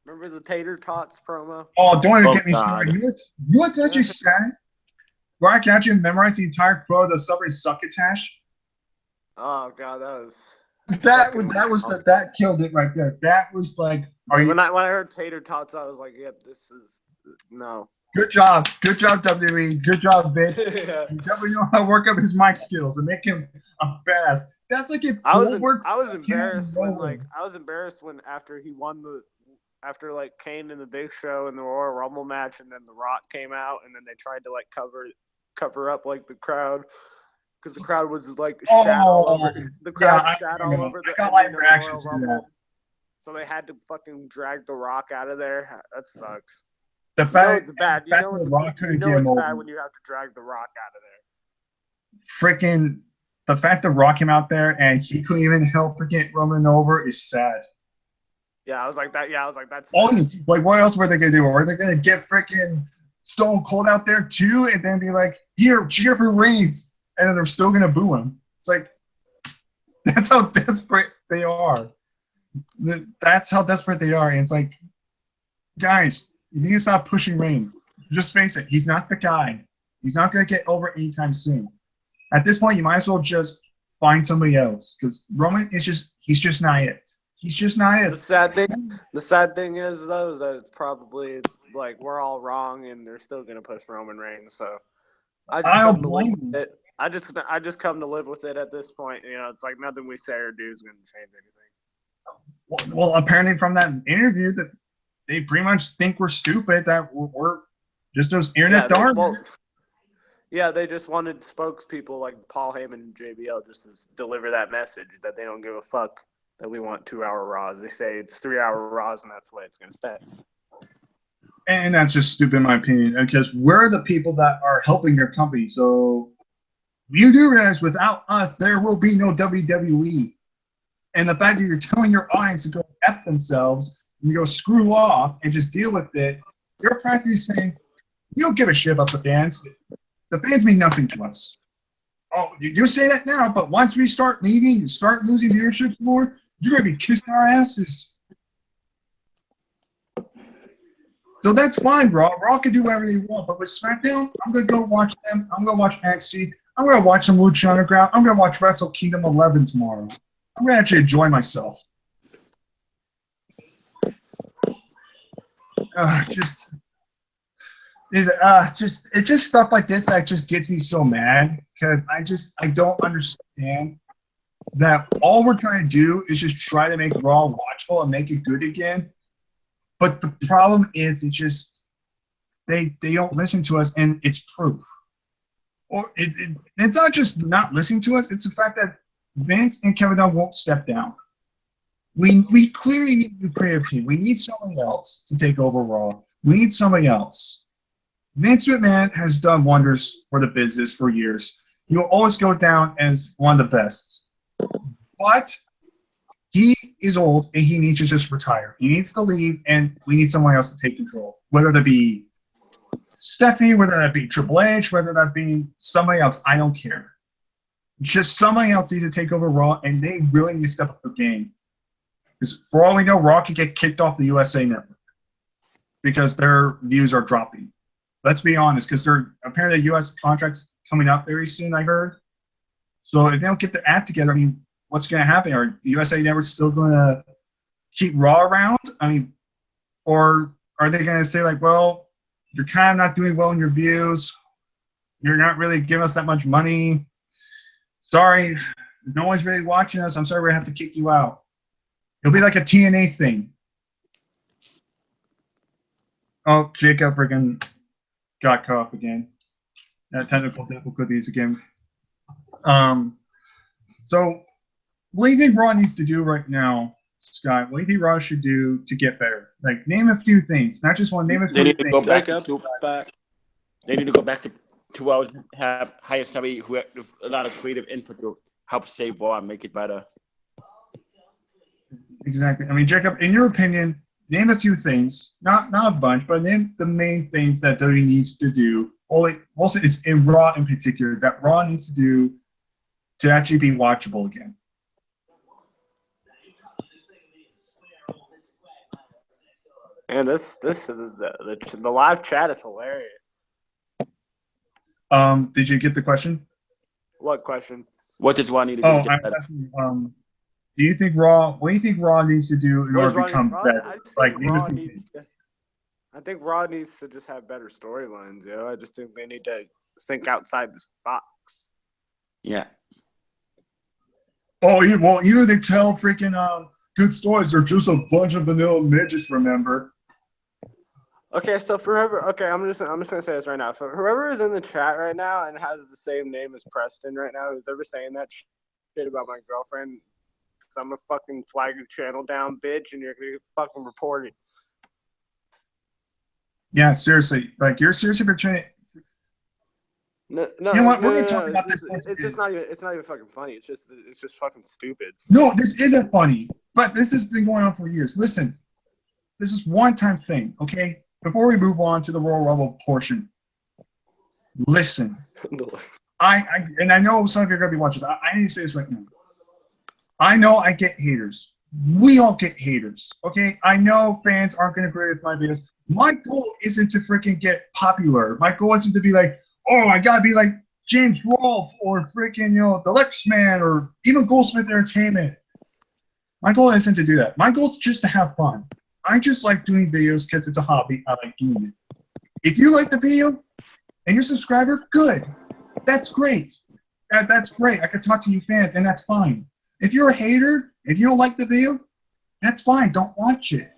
Remember the Tater Tots promo? Oh, don't even get me started. You know what's actually sad? Where I can actually memorize the entire quote of the Subway Succotash. Oh god, that killed it right there. That was like, when I heard Tater Tots, I was like, yep, this is no. Good job, WWE. Good job, Vince. Yeah. You definitely know how to work up his mic skills and make him a fast. That's like if I was embarrassed when after he won after like Kane and the Big Show in the Royal Rumble match, and then The Rock came out, and then they tried to like cover up like the crowd because the crowd was like shat all over the Royal Rumble. So they had to fucking drag The Rock out of there. That sucks. The fact it's bad. You know it's bad when you have to drag The Rock out of there. Freaking the fact that Rock came out there and he couldn't even help get Roman over is sad. Yeah, I was like that. Yeah, I was like that's. Like, what else were they gonna do? Were they gonna get freaking Stone Cold out there too, and then be like, "Here, cheer for Reigns," and then they're still gonna boo him? It's like that's how desperate they are. That's how desperate they are, and it's like, guys, you need to stop pushing Reigns. Just face it, he's not the guy. He's not gonna get over anytime soon. At this point, you might as well just find somebody else because Roman is he's just not it. He's just not it. The sad thing is though, is that it's probably like we're all wrong and they're still gonna push Roman Reigns. So I just come to live with it at this point. You know, it's like nothing we say or do is gonna change anything. Well, apparently from that interview that they pretty much think we're stupid, that we're just those internet darlings. Yeah, they just wanted spokespeople like Paul Heyman and JBL just to deliver that message that they don't give a fuck. That we want 2-hour Raws. They say it's 3-hour Raws, and that's the way it's going to stay. And that's just stupid, in my opinion, because we're the people that are helping your company. So you do realize without us, there will be no WWE. And the fact that you're telling your audience to go F themselves and you go screw off and just deal with it, you're practically saying, you don't give a shit about the fans. The fans mean nothing to us. Oh, you say that now, but once we start leaving and start losing viewership more, you're going to be kissing our asses. So that's fine, Raw. Raw can do whatever they want. But with SmackDown, I'm going to go watch them. I'm going to watch NXT. I'm going to watch some Lucha Underground. I'm going to watch Wrestle Kingdom 11 tomorrow. I'm going to actually enjoy myself. It's just stuff like this that just gets me so mad because I don't understand that all we're trying to do is just try to make Raw watchable and make it good again. But the problem is they don't listen to us, and it's proof. Or it's not just not listening to us, it's the fact that Vince and Kevin Dunn won't step down. We clearly need a new creative team. We need somebody else to take over Raw. We need somebody else. Vince McMahon has done wonders for the business for years. He will always go down as one of the best. But he is old and he needs to just retire. He needs to leave, and we need someone else to take control. Whether that be Stephanie, whether that be Triple H, whether that be somebody else, I don't care. Just somebody else needs to take over Raw, and they really need to step up their game. Because for all we know, Raw could get kicked off the USA Network because their views are dropping. Let's be honest, because they're apparently U.S. contracts coming up very soon, I heard. So if they don't get their act together, I mean, what's going to happen? Are the USA Network still going to keep Raw around? I mean, or are they going to say, like, well, you're kind of not doing well in your views. You're not really giving us that much money. Sorry, no one's really watching us. I'm sorry, we're going to have to kick you out. It'll be like a TNA thing. Oh, Jacob freaking got caught up again. Technical difficulties again. So what do you think Raw needs to do right now, Scott? What do you think Raw should do to get better? Like, name a few things, not just one. Name a few They need to things. go back They need to go back to 2 hours. Hire somebody who has a lot of creative input to help save Raw and make it better. Exactly. I mean, Jacob, in your opinion, name a few things, not a bunch, but name the main things that WWE needs to do. Also, it's in Raw in particular that Raw needs to do to actually be watchable again. And the live chat is hilarious. Did you get the question? What question? What does Raw need to do? Oh, To get I'm better? asking, do you think Raw? What do you think Raw needs to do in order to become better? I think Raw needs to just have better storylines. You know, I just think they need to think outside this box. Yeah. Oh, well, even they tell freaking good stories. They're just a bunch of vanilla midgets. Remember? Okay, so for whoever, I'm just gonna say this right now. For whoever is in the chat right now and has the same name as Preston right now, who's ever saying that shit about my girlfriend, because I'm gonna fucking flag your channel down, bitch, and you're gonna get fucking reported. Yeah, seriously. Like, you're seriously portraying. No, You know what? We're gonna talk about this. It's just not even. It's not even fucking funny. It's just fucking stupid. No, this isn't funny. But this has been going on for years. Listen, this is one-time thing, okay? Before we move on to the Royal Rumble portion, listen. I know some of you are gonna be watching. I need to say this right now. I know I get haters. We all get haters, okay? I know fans aren't gonna agree with my videos. My goal isn't to freaking get popular. My goal isn't to be like, oh, I gotta be like James Rolfe or freaking, the Lex Man or even Goldsmith Entertainment. My goal isn't to do that. My goal is just to have fun. I just like doing videos because it's a hobby. I like doing it. If you like the video and you're a subscriber, good. That's great. That's great. I could talk to you fans, and that's fine. If you're a hater, if you don't like the video, that's fine. Don't watch it.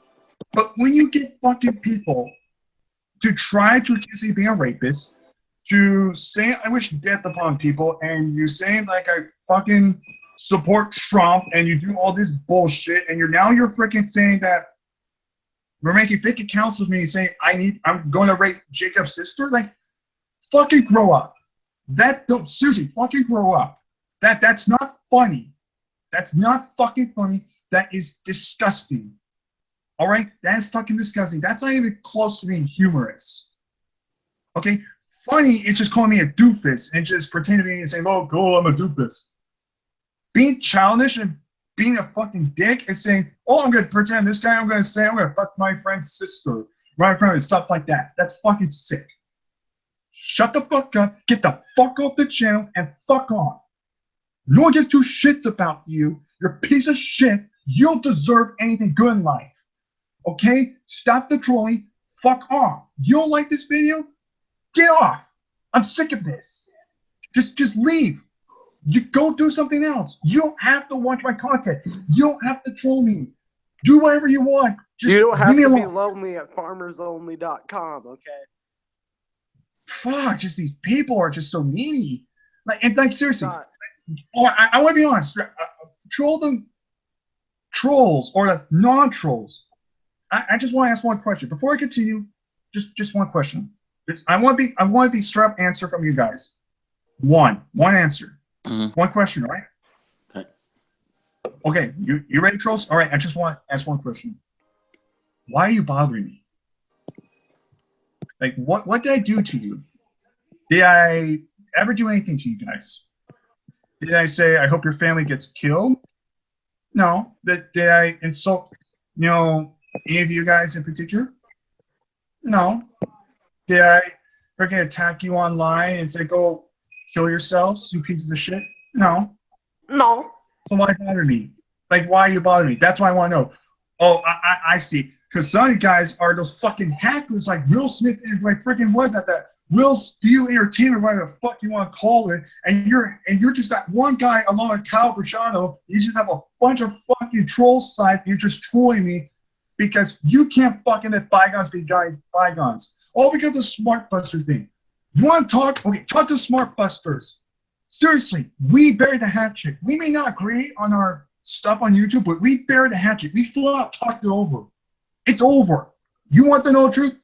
But when you get fucking people to try to accuse me of being a rapist, to say I wish death upon people, and you saying like I fucking support Trump, and you do all this bullshit, and you're freaking saying that we're making fake accounts of me saying I'm going to rape Jacob's sister. Like, fucking grow up. Seriously, fucking grow up. That's not funny. That's not fucking funny. That is disgusting. All right, that is fucking disgusting. That's not even close to being humorous. Okay, funny is just calling me a doofus and just pretending to be and saying, "Oh, cool, I'm a doofus." Being childish and being a fucking dick and saying, "Oh, I'm gonna pretend this guy. I'm gonna fuck my friend's sister right in front of me," stuff like that. That's fucking sick. Shut the fuck up. Get the fuck off the channel and fuck on. No one gives two shits about you. You're a piece of shit. You don't deserve anything good in life. Okay? Stop the trolling. Fuck off. You don't like this video? Get off. I'm sick of this. Just leave. You go do something else. You don't have to watch my content. You don't have to troll me. Do whatever you want. Just you don't have leave me to be alone. lonely at farmersonly.com, okay? Fuck, just these people are just so needy. Like, seriously. I want to be honest. Troll trolls or the non-trolls, I just want to ask one question before I continue. Just one question. I want to be straight up answer from you guys. One answer. One question, all right? Okay. Okay, you ready, trolls? All right, I just want to ask one question. Why are you bothering me? Like, what did I do to you? Did I ever do anything to you guys? Did I say I hope your family gets killed? No. Did I insult, any of you guys in particular? No. Did I freaking attack you online and say go kill yourselves, you pieces of shit? No. No. So why bother me? Like, why are you bothering me? That's what I want to know. Oh, I see. Because some of you guys are those fucking hackers like Will Smith and like freaking was that Will's View Entertainment, whatever the fuck you want to call it, and you're just that one guy along with Kyle Brachano. You just have a bunch of fucking troll sites. And you're just trolling me because you can't fucking let bygones be bygones. All because of Smart Buster thing. You want to talk? Okay, talk to Smart Busters. Seriously, we buried the hatchet. We may not agree on our stuff on YouTube, but we buried the hatchet. We flat out talked it over. It's over. You want to know the truth?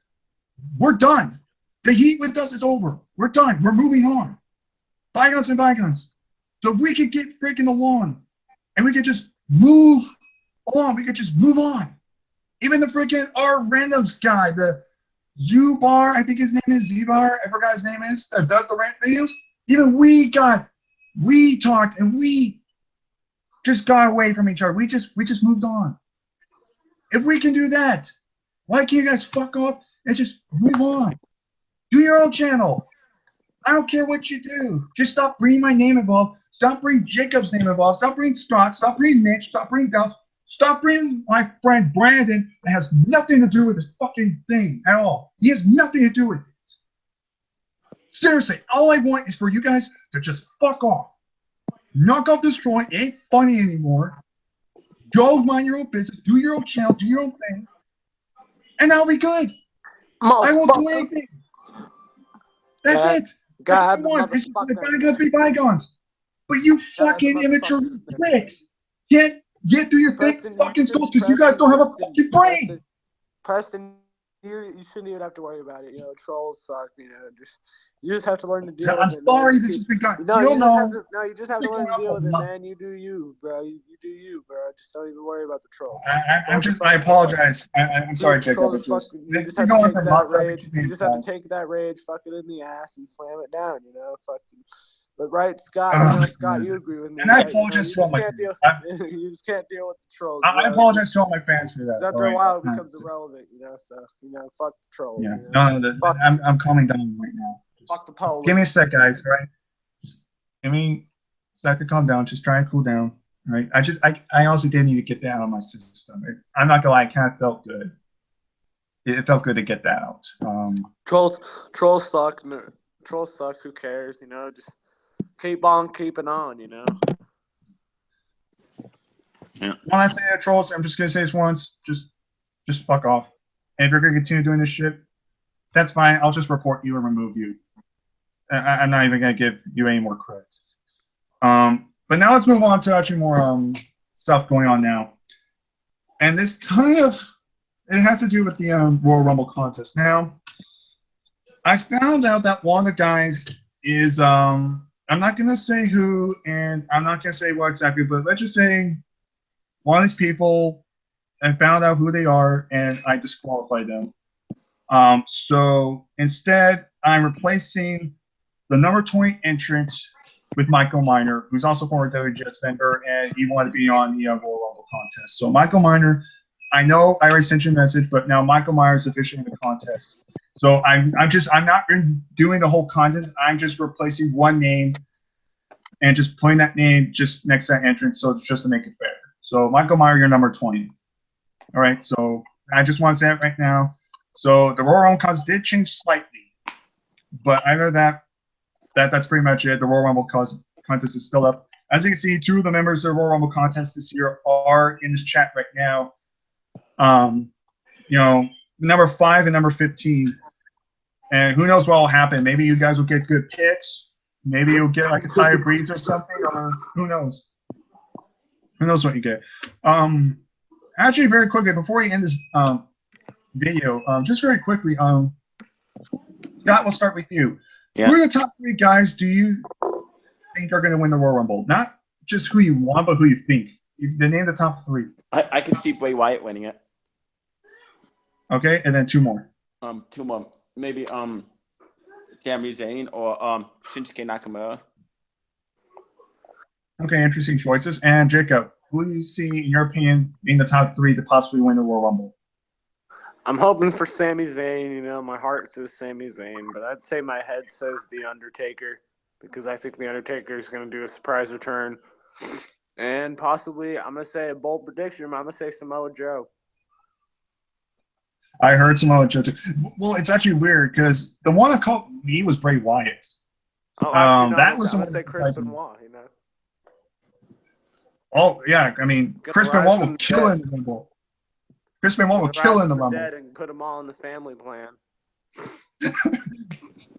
We're done. The heat with us is over. We're done. We're moving on. Bygones and bygones. So if we could get freaking along and we could just move on, we could just move on. Even the freaking our randoms guy, the Zubar, I think his name is Zubar, I forgot his name is, that does the rant videos. Even we talked and we just got away from each other. We just moved on. If we can do that, why can't you guys fuck off and just move on? Do your own channel. I don't care what you do. Just stop bringing my name involved. Stop bringing Jacob's name involved. Stop bringing Scott. Stop bringing Mitch. Stop bringing Dallas. Stop bringing my friend Brandon that has nothing to do with this fucking thing at all. He has nothing to do with it. Seriously, all I want is for you guys to just fuck off. Knock off this trolling. It ain't funny anymore. Go mind your own business. Do your own channel. Do your own thing. And I'll be good. I won't do anything. That's it. That's what I want. It's just like bygones be bygones. But you fucking immature pricks can't get through your thick fucking skulls because you guys don't have a fucking brain. Preston, you shouldn't even have to worry about it. Trolls suck. You just have to learn to deal with it. I'm sorry, this has been done. You just have to learn to deal with it, man. You do you, bro. You do you, bro. Just don't even worry about the trolls. I apologize. I'm sorry, Jacob. You just have to take that rage. You just have to take that rage, fuck it in the ass, and slam it down. Fucking. But right, Scott. Scott, you agree with me. And I apologize to all my fans. You just can't deal with the trolls. I apologize to all my fans for that. After a while, it becomes irrelevant. So fuck the trolls. Yeah. No, I'm calming down right now. Fuck the pole. Give me a sec, guys. All right. Just give me a sec to calm down. Just try and cool down. All right. I honestly did need to get that out of my system. I'm not gonna lie. It kind of felt good. It felt good to get that out. Trolls suck. Trolls suck. Who cares? Just keep on keeping on. Yeah. One last thing, trolls. I'm just gonna say this once. Just fuck off. And if you're gonna continue doing this shit, that's fine. I'll just report you and remove you. I'm not even gonna give you any more credit. But now let's move on to actually more stuff going on now. And this it has to do with the Royal Rumble contest. Now, I found out that one of the guys is I'm not gonna say who, and I'm not gonna say what exactly, but let's just say one of these people, I found out who they are, and I disqualified them. So instead, I'm replacing the number 20 entrant with Michael Miner, who's also former WGS member, and he wanted to be on the Royal Rumble contest. So Michael Miner, I know I already sent you a message, but now Michael Miner is officially in the contest. So I'm not doing the whole contest. I'm just replacing one name and just putting that name just next to that entrant, so it's just to make it fair. So Michael Miner, you're number 20. All right. So I just want to say it right now. So the Royal Rumble contest did change slightly, but I know that's pretty much it. The Royal Rumble contest is still up. As you can see, 2 of the members of the Royal Rumble contest this year are in this chat right now. Number 5 and number 15. And who knows what will happen? Maybe you guys will get good picks. Maybe you'll get like a Tyre Breeze or something, or who knows. Who knows what you get? Actually, very quickly before we end this video, just very quickly, Scott, we'll start with you. Yeah. Who are the top 3 guys do you think are going to win the Royal Rumble? Not just who you want, but who you think. They name the top 3. I can see Bray Wyatt winning it. Okay, and then 2 more. 2 more. Maybe Sami Zayn or Shinsuke Nakamura. Okay, interesting choices. And Jacob, who do you see, in your opinion, being the top 3 to possibly win the Royal Rumble? I'm hoping for Sami Zayn. You know, my heart says Sami Zayn, but I'd say my head says The Undertaker because I think The Undertaker is going to do a surprise return. And possibly, I'm going to say a bold prediction. I'm going to say Samoa Joe. I heard Samoa Joe too. Well, it's actually weird because the one that caught me was Bray Wyatt. Oh, actually, no, that was I'm going to say Chris Benoit, you know. Oh, yeah. I mean, Chris Benoit will kill in the Rumble. Chris Benoit will kill in the Rumble. Dead and put them all in the family plan.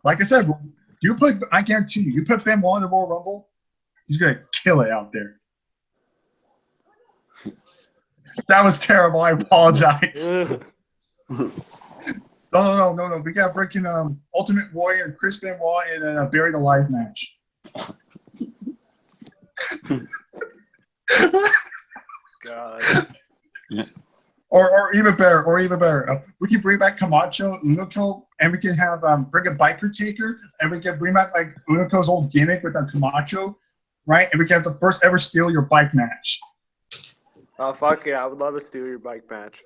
Like I said, I guarantee you put Benoit in the Royal Rumble, he's going to kill it out there. That was terrible. I apologize. No. We got freaking Ultimate Warrior and Chris Benoit in a Buried Alive match. God. Or even better. We can bring back Camacho, Unico, and we can have bring a Biker Taker, and we can bring back like Unico's old gimmick with Camacho, right? And we can have the first ever steal your bike match. Oh fuck yeah! I would love a steal your bike match.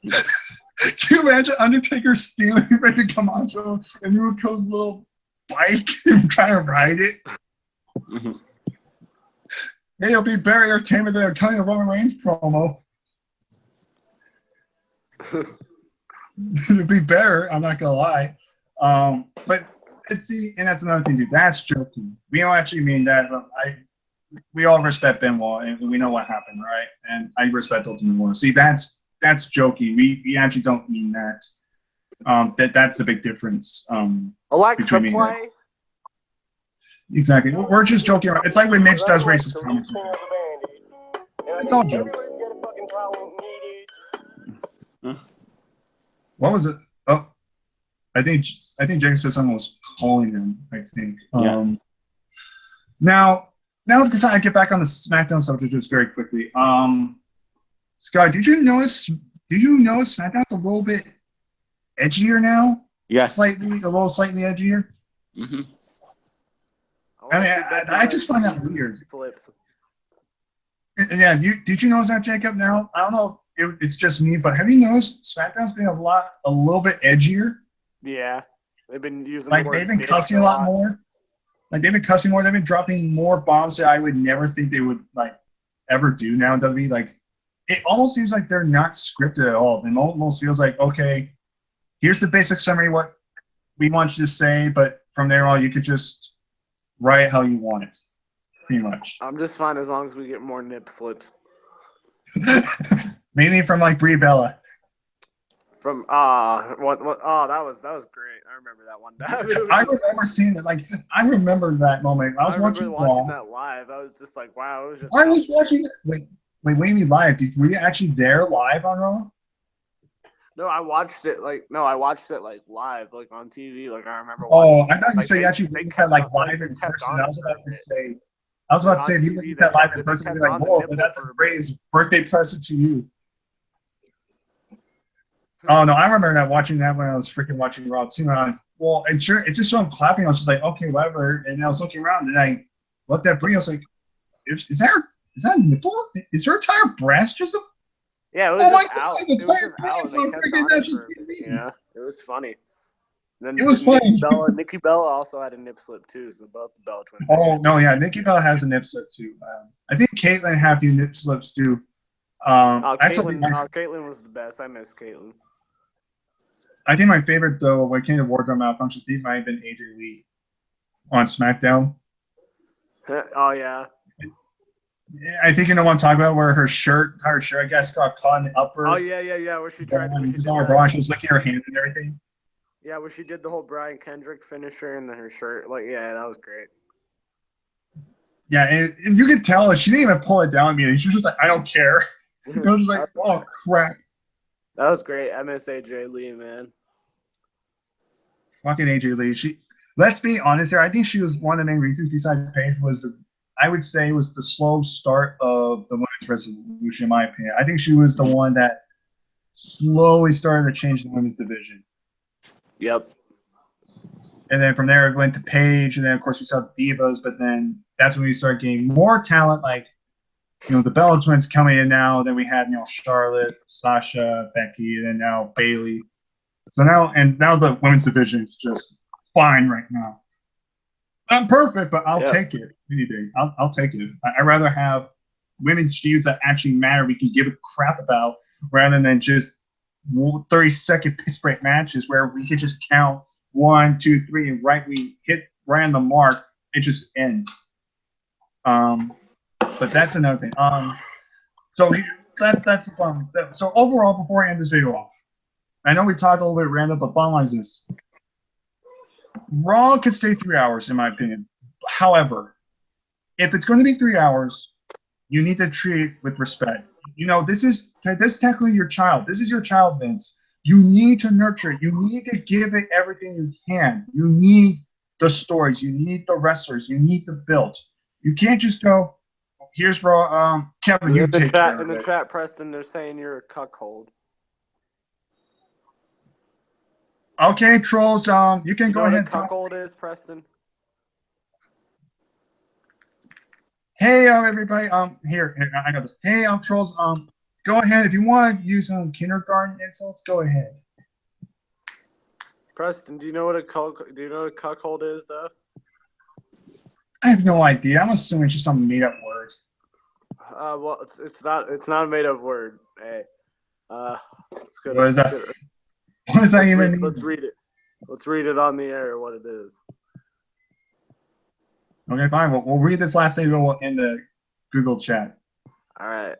Can you imagine Undertaker stealing freaking Camacho and Unico's little bike and trying to ride it? Mm-hmm. Hey, it'll be very entertainment. They're cutting a Roman Reigns promo. It'd be better. I'm not gonna lie. But and that's another thing too. That's joking. We don't actually mean that. But we all respect Benoit, and we know what happened, right? And I respect Ultimate Warrior. See, that's joking. We actually don't mean that. That's the big difference. Alexa, play. Exactly. We're just joking around. It's like when Mitch does racist comments. It's all joke. What was it? Oh, I think Jacob said someone was calling him. I think. Yeah. Now to kind of get back on the SmackDown subject just very quickly. Scott, did you notice SmackDown's a little bit edgier now? Yes. A little slightly edgier. Mm-hmm. I mean, I just find that weird. Flips. Yeah, did you notice that, Jacob? Now, I don't know if it's just me, but have you noticed SmackDown's been a little bit edgier? Yeah, they've been using they've been cussing a lot more. Like they've been cussing more. They've been dropping more bombs that I would never think they would ever do now in WWE. Like it almost seems like they're not scripted at all. It almost feels like, okay, here's the basic summary of what we want you to say, but from there on you could just write how you want it. Pretty much. I'm just fine as long as we get more nip slips. Mainly from Brie Bella. From that was great. I remember that one. I remember seeing it. I remember that moment. I was watching that live. I was just like, wow. It was just. I was watching. Wait, live? Were you actually there live on Raw? No, I watched it live, on TV. I remember. Oh, I thought you said you actually looked at live in person. I was about to say, if you looked at live in person, you'd be like, whoa, but that's a great birthday present to you. Oh no, I remember watching that when I was freaking watching Raw too. Well, it just saw him clapping. I was just like, okay, whatever. And I was looking around and I looked at Brie. I was like, is that a nipple? Is her entire breast just a? Yeah, it was just out. It was just out. Yeah, it was funny. Then it was funny. Nikki Bella also had a nip slip too, so both the Bella twins. Oh no, yeah, Nikki Bella has a nip slip too. I think Caitlyn had a few nip slips too. Caitlyn was the best. I miss Caitlyn. I think my favorite though, when it came to wardrobe malfunction, Steve might have been AJ Lee on SmackDown. Oh yeah. I think you know what I'm talking about, where her shirt, I guess, got caught in the upper. Oh yeah, where she tried. She was licking her hand and everything. Yeah, where she did the whole Brian Kendrick finisher and then her shirt. That was great. Yeah, and you could tell she didn't even pull it down on me. She was just like, I don't care. It was just like, oh crap. That was great. MSAJ Lee, man. Fucking AJ Lee. Let's be honest here. I think she was one of the main reasons besides Paige I would say was the slow start of the women's resolution, in my opinion. I think she was the one that slowly started to change the women's division. Yep. And then from there it went to Paige, and then of course we saw the Divas, but then that's when we started getting more talent, like the Bella Twins coming in now. Then we had Charlotte, Sasha, Becky, and then now Bayley. So now the women's division is just fine right now. Not perfect, but I'll take it any day. I'll take it. I'd rather have women's feuds that actually matter. We can give a crap about rather than just 30-second piss break matches where we can just count 1, 2, 3, and we hit right on the mark. It just ends. But that's another thing. So that's the fun. So overall, before I end this video off, I know we talked a little bit random, but bottom line is this. Raw could stay 3 hours, in my opinion. However, if it's going to be 3 hours, you need to treat it with respect. This is technically your child. This is your child, Vince. You need to nurture it. You need to give it everything you can. You need the stories. You need the wrestlers. You need the build. You can't just go, here's Raw. Kevin, you take care of it. In the chat, Preston, they're saying you're a cuckold. Okay, trolls. You can go ahead. You know what a cuckold is, Preston? Hey, everybody. Here, I got this. Hey, trolls. Go ahead if you want to use kindergarten insults. Go ahead. Preston, do you know what a cuckold is, though? I have no idea. I'm assuming it's just some made-up word. Well, it's not a made-up word. Hey, it's good. What is that? What does that even mean? Let's read it. Let's read it on the air. What it is. Okay, fine. We'll read this last thing in the Google chat. All right.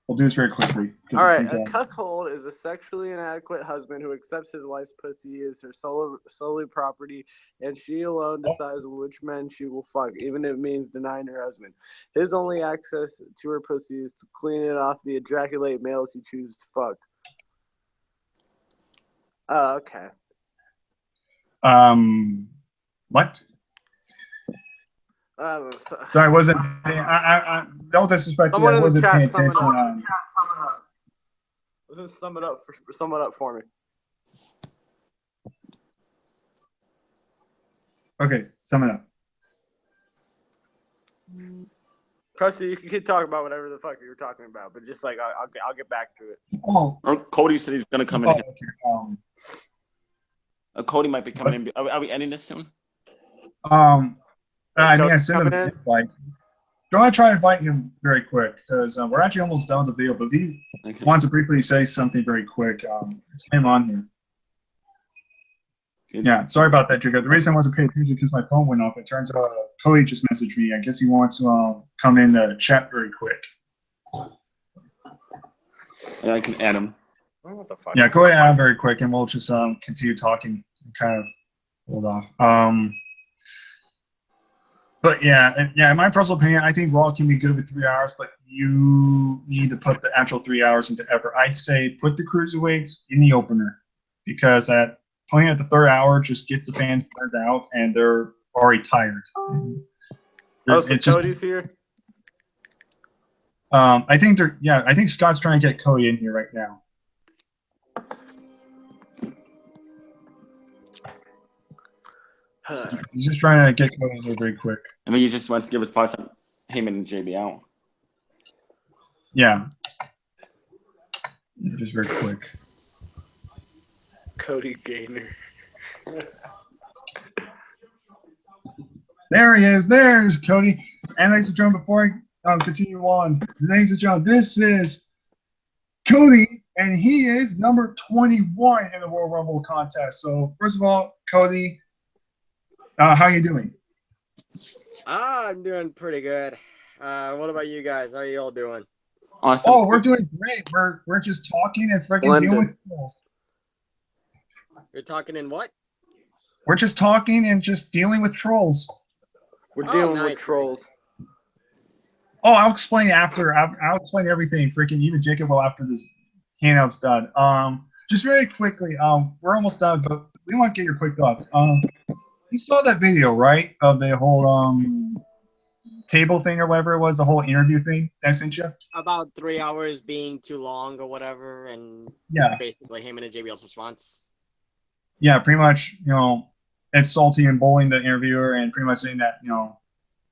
We'll do this very quickly. All right. A cuckold is a sexually inadequate husband who accepts his wife's pussy as her solely property, and she alone decides which men she will fuck, even if it means denying her husband. His only access to her pussy is to clean it off the ejaculate males he chooses to fuck. Oh, okay. What? Sorry, I wasn't. I no disrespect to you. I wasn't paying attention. Sum it up for me. Okay, sum it up. Preston, you can keep talking about whatever the fuck you were talking about, but just like I'll get back to it. Oh, Cody said he's gonna come in. Cody might be coming in. Are we ending this soon? I mean, I sent him an invite. Go ahead and try to invite him very quick because we're actually almost done with the video. But if he wants to briefly say something very quick, let's get him on here. Yeah, sorry about that, Jacob. The reason I wasn't paying attention because my phone went off. It turns out Cody just messaged me. I guess he wants to come in the chat very quick. Yeah, I can add him. What the fuck? Yeah, go ahead and add him very quick, and we'll just continue talking and kind of hold off. But yeah, in my personal opinion, I think Raw can be good with 3 hours, but you need to put the actual 3 hours into effort. I'd say put the cruiserweights in the opener because playing at the third hour just gets the fans burned out and they're already tired. Oh, so Cody's here? I think Scott's trying to get Cody in here right now. He's just trying to get Cody in here very quick. I mean, he just wants to give his parts on Heyman and JBL. Yeah. Just very quick. Cody Gaynor. There he is. There's Cody. And ladies and gentlemen, before I continue on, ladies and gentlemen, this is Cody, and he is number 21 in the Royal Rumble contest. So, first of all, Cody, how are you doing? I'm doing pretty good. What about you guys? How are you all doing? Awesome. Oh, we're doing great. We're just talking and freaking dealing with trolls. You're talking in what? We're just talking and just dealing with trolls. We're Oh, dealing nice, with trolls. Oh, I'll explain after. I'll explain everything. Freaking even Jacob will after this handout's done. Just very quickly. We're almost done, but we want to get your quick thoughts. You saw that video, right? Of the whole table thing or whatever it was, the whole interview thing that I sent you. About 3 hours being too long or whatever, and Yeah, basically Heyman and JBL's response. yeah, pretty much. Insulting and bullying the interviewer, and pretty much saying that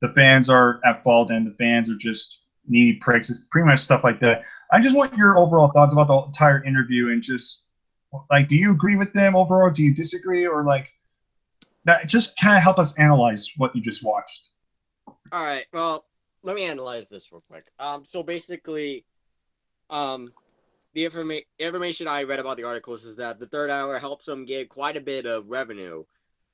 the fans are at fault and the fans are just needy pricks. It's pretty much stuff like that. I just want your overall thoughts about the entire interview and just like, do you agree with them overall? Do you disagree, or like that? Just kind of help us analyze what you just watched. All right, well, let me analyze this real quick. So basically, the information I read about the articles is that the third hour helps them get quite a bit of revenue,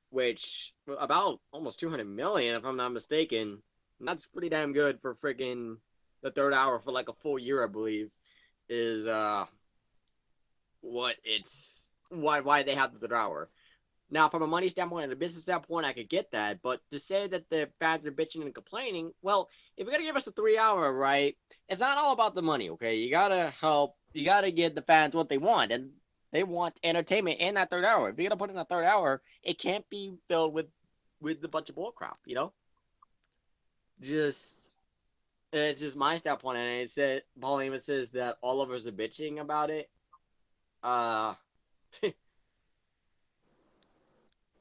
which about almost 200 million, if I'm not mistaken. And that's pretty damn good for freaking the third hour for like a full year, I believe, is why they have the third hour. Now, from a money standpoint and a business standpoint, I could get that. But to say that the fans are bitching and complaining, well, if you're going to give us a 3 hour, right, it's not all about the money, okay? You got to help. You got to give the fans what they want. And they want entertainment in that third hour. If you're going to put in a third hour, it can't be filled with a bunch of bullcrap, It's just my standpoint. And it said, Paul Heyman says that all of us are bitching about it.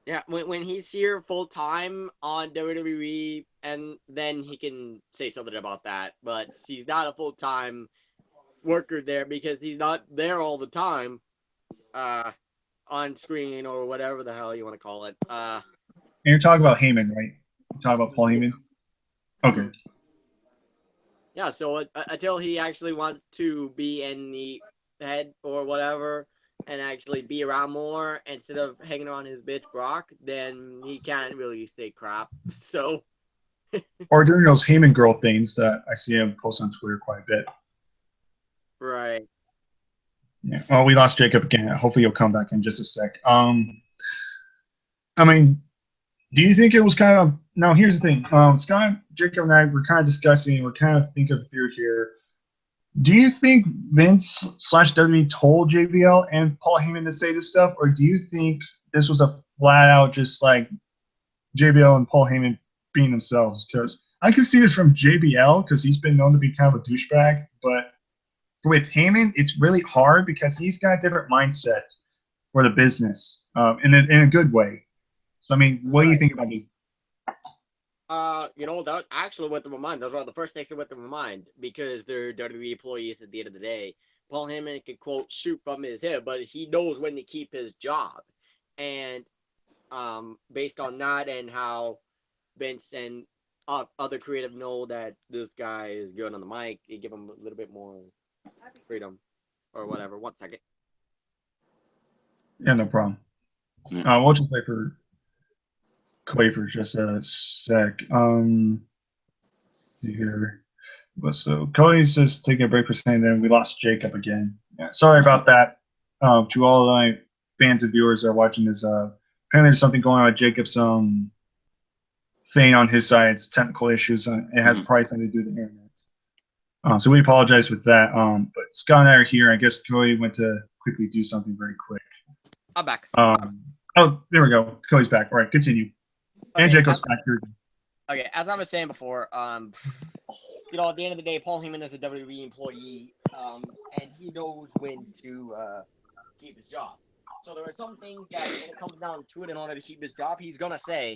Yeah, when he's here full time on WWE, and then he can say something about that. But he's not a full time worker there because he's not there all the time, on screen or whatever the hell you want to call it. And you're talking about Heyman, right? You're talking about Paul Heyman. Okay. Yeah, so until he actually wants to be in the head or whatever, and actually be around more instead of hanging on his bitch Brock, then he can't really say crap. So. Or during those Heyman girl things that I see him post on Twitter quite a bit. Right. Yeah. Well, we lost Jacob again. Hopefully he'll come back in just a sec. I mean, do you think it was kind of now? Here's the thing. Scott, Jacob, and I were kind of discussing. We're kind of thinking of a theory here. Do you think Vince / WWE told JBL and Paul Heyman to say this stuff, or do you think this was a flat out just like JBL and Paul Heyman being themselves? Because I can see this from JBL because he's been known to be kind of a douchebag, but with Heyman, it's really hard because he's got a different mindset for the business, in a good way. So I mean, what do you think about this? That actually went through my mind. Those were the first things that went through my mind because they're WWE employees at the end of the day. Paul Heyman can quote shoot from his hip, but he knows when to keep his job. And based on that and how Vince and other creative know that this guy is good on the mic, they give him a little bit more freedom or whatever. 1 second. Yeah, no problem. We'll just wait for Clay for just a sec. Here. So Cody's just taking a break for saying that we lost Jacob again. Yeah, sorry about that. To all my fans and viewers that are watching this, apparently there's something going on with Jacob's thing on his side. It's technical issues. It has pricing to do with the internet. So we apologize with that. But Scott and I are here. I guess Cody went to quickly do something very quick. I'm back. Oh, there we go. Cody's back. All right, continue. Okay, and Jacob's back here. Okay, as I was saying before, at the end of the day, Paul Heyman is a WWE employee, and he knows when to keep his job. So there are some things that when it comes down to it, in order to keep his job, he's gonna say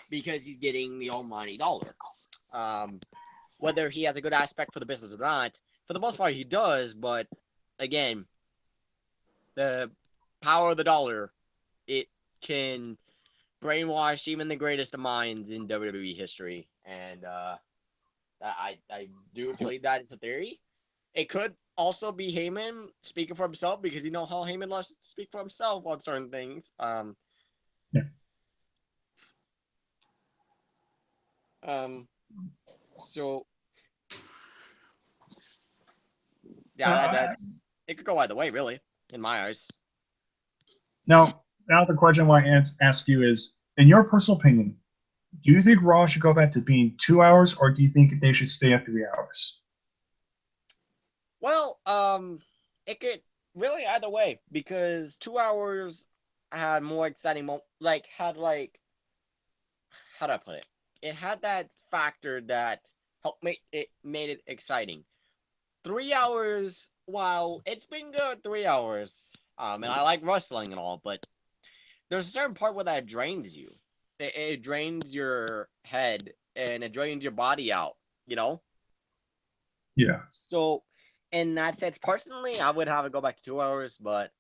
because he's getting the almighty dollar. Whether he has a good aspect for the business or not, for the most part he does, but again, the power of the dollar, it can brainwash even the greatest of minds in WWE history, and I do believe that is a theory. It could also be Heyman speaking for himself because you know how Heyman loves to speak for himself on certain things. Yeah. So yeah, that's it could go either way, really, in my eyes. Now the question I want to ask you is, in your personal opinion, Do you think Raw should go back to being 2 hours, or do you think they should stay at 3 hours? Well, it could really either way because 2 hours had more exciting had like how do I put it? It had that factor that helped made it exciting. 3 hours, while it's been good 3 hours, and I like wrestling and all, but there's a certain part where that drains you. It drains your head and it drains your body out, you know? Yeah. So, in that sense, personally, I would have it go back to 2 hours, but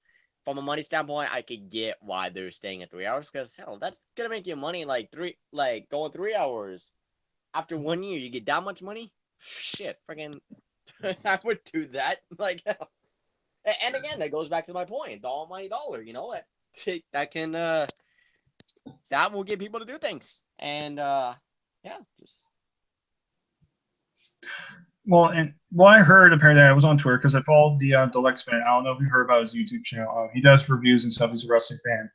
from a money standpoint, I could get why they're staying at 3 hours because hell, that's gonna make you money like going 3 hours. After 1 year, you get that much money? Shit, freaking, I would do that. Like, hell. And again, that goes back to my point, the almighty dollar. You know, that can that will get people to do things, and yeah, just Well, I heard apparently I was on Twitter because I followed the Lex Man. I don't know if you heard about his YouTube channel. He does reviews and stuff. He's a wrestling fan.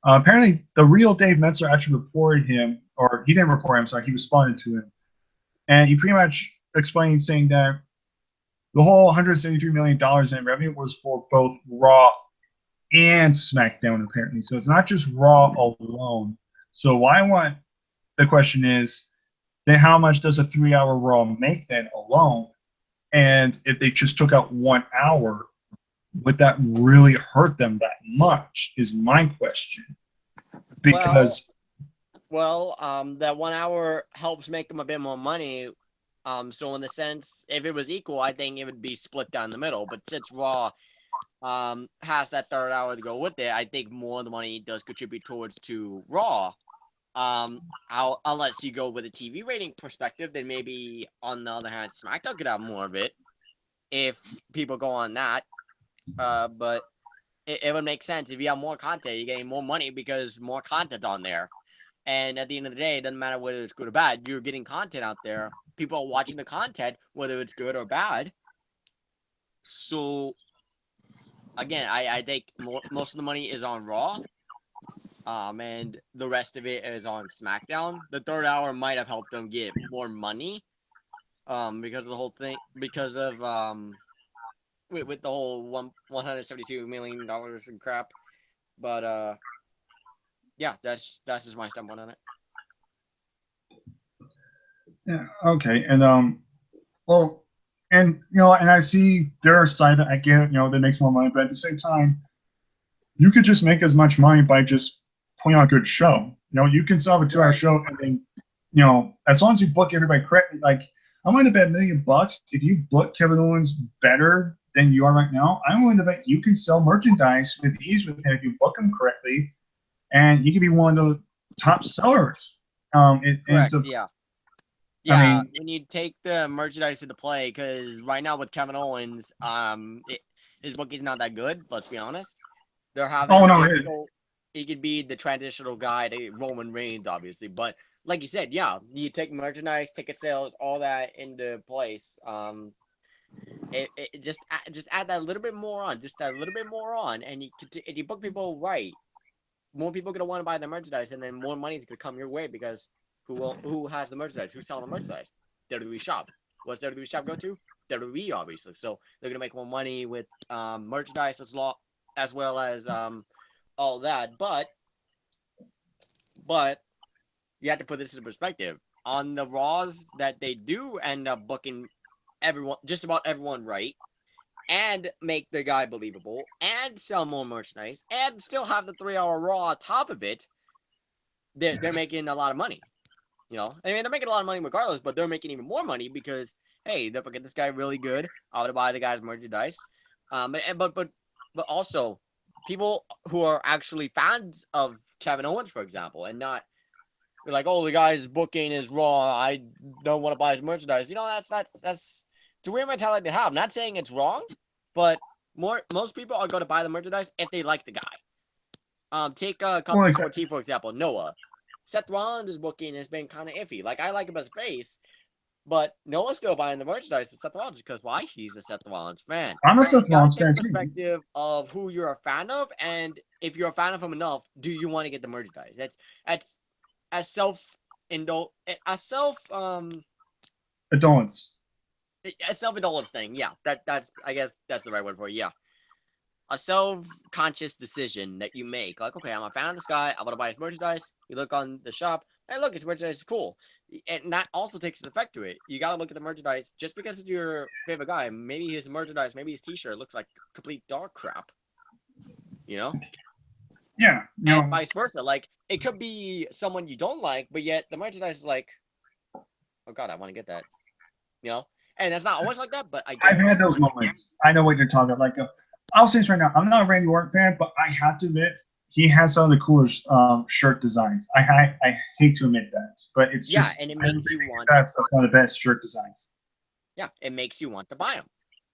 Apparently, the real Dave Meltzer actually reported him, or he didn't report him. Sorry, he responded to him, and he pretty much explained saying that the whole $173 million in revenue was for both Raw and SmackDown, apparently. So it's not just Raw alone. So the question is, then how much does a 3 hour Raw make then alone? And if they just took out 1 hour, would that really hurt them that much? Is my question. Because that 1 hour helps make them a bit more money. So in the sense, if it was equal, I think it would be split down the middle. But since Raw has that third hour to go with it, I think more of the money does contribute towards to Raw. Unless you go with a TV rating perspective, then maybe on the other hand, SmackDown could have more of it if people go on that. But it would make sense if you have more content, you're getting more money because more content on there. And at the end of the day, it doesn't matter whether it's good or bad. You're getting content out there. People are watching the content, whether it's good or bad. So again, I think most of the money is on Raw. And the rest of it is on SmackDown. The third hour might have helped them get more money, because of the whole thing, because of with the whole $172 million and crap. But yeah, that's just my standpoint on it. Yeah, okay, and well, and and I see their side. I get it, that makes more money, but at the same time, you could just make as much money by just putting on a good show. You can still have a 2 hour show, and then as long as you book everybody correctly. Like, I'm willing to bet $1 million if you book Kevin Owens better than you are right now. I'm willing to bet you can sell merchandise with ease with him if you book him correctly, and he could be one of the top sellers. Correct. Yeah. Yeah, I mean, when you take the merchandise into play, because right now with Kevin Owens, his booking's not that good. Let's be honest. They're having he could be the transitional guy to Roman Reigns, obviously. But like you said, yeah, you take merchandise, ticket sales, all that into place. It just add that little bit more on, and you book people right. More people are gonna want to buy the merchandise, and then more money is gonna come your way because who has the merchandise? Who's selling the merchandise? WWE shop. What's WWE shop go to? WWE, obviously. So they're gonna make more money with merchandise as well as all that. But you have to put this in perspective. On the Raws that they do end up booking just about everyone right, and make the guy believable, and sell more merchandise, and still have the 3 hour Raw on top of it, they're making a lot of money. I mean, they're making a lot of money regardless, but they're making even more money because, hey, they'll get this guy really good. I would buy the guy's merchandise. But also, people who are actually fans of Kevin Owens, for example, and not they're like, oh, the guy's booking is wrong. I don't want to buy his merchandise. That's it's a weird mentality to have. I'm not saying it's wrong, but most people are going to buy the merchandise if they like the guy. Take Company 14, for example, Noah. Seth Rollins' booking has been kind of iffy. Like, I like him as a face, but Noah's still buying the merchandise of Seth Rollins because why? He's a Seth Rollins fan. I'm a Seth Rollins fan too. Perspective of who you're a fan of, and if you're a fan of him enough, do you want to get the merchandise? That's as a self Indolence. a self-indulgence thing. Yeah, that's I guess that's the right word for it. Yeah, a self-conscious decision that you make. Like, okay, I'm a fan of this guy. I want to buy his merchandise. You look on the shop. Hey, look, his merchandise is cool. And that also takes an effect to it. You got to look at the merchandise. Just because it's your favorite guy, maybe his merchandise, maybe his t-shirt looks like complete dog crap. You know? Yeah, And vice versa. Like, it could be someone you don't like, but yet the merchandise is like, oh, God, I want to get that. You know? And that's not always like that, but I I've guarantee had those moments. I know what you're talking about. Like, I'll say this right now. I'm not a Randy Orton fan, but I have to admit he has some of the coolest shirt designs. I hate to admit that, but it's yeah, just and it makes you want. that's one of the best shirt designs. Yeah, it makes you want to buy them.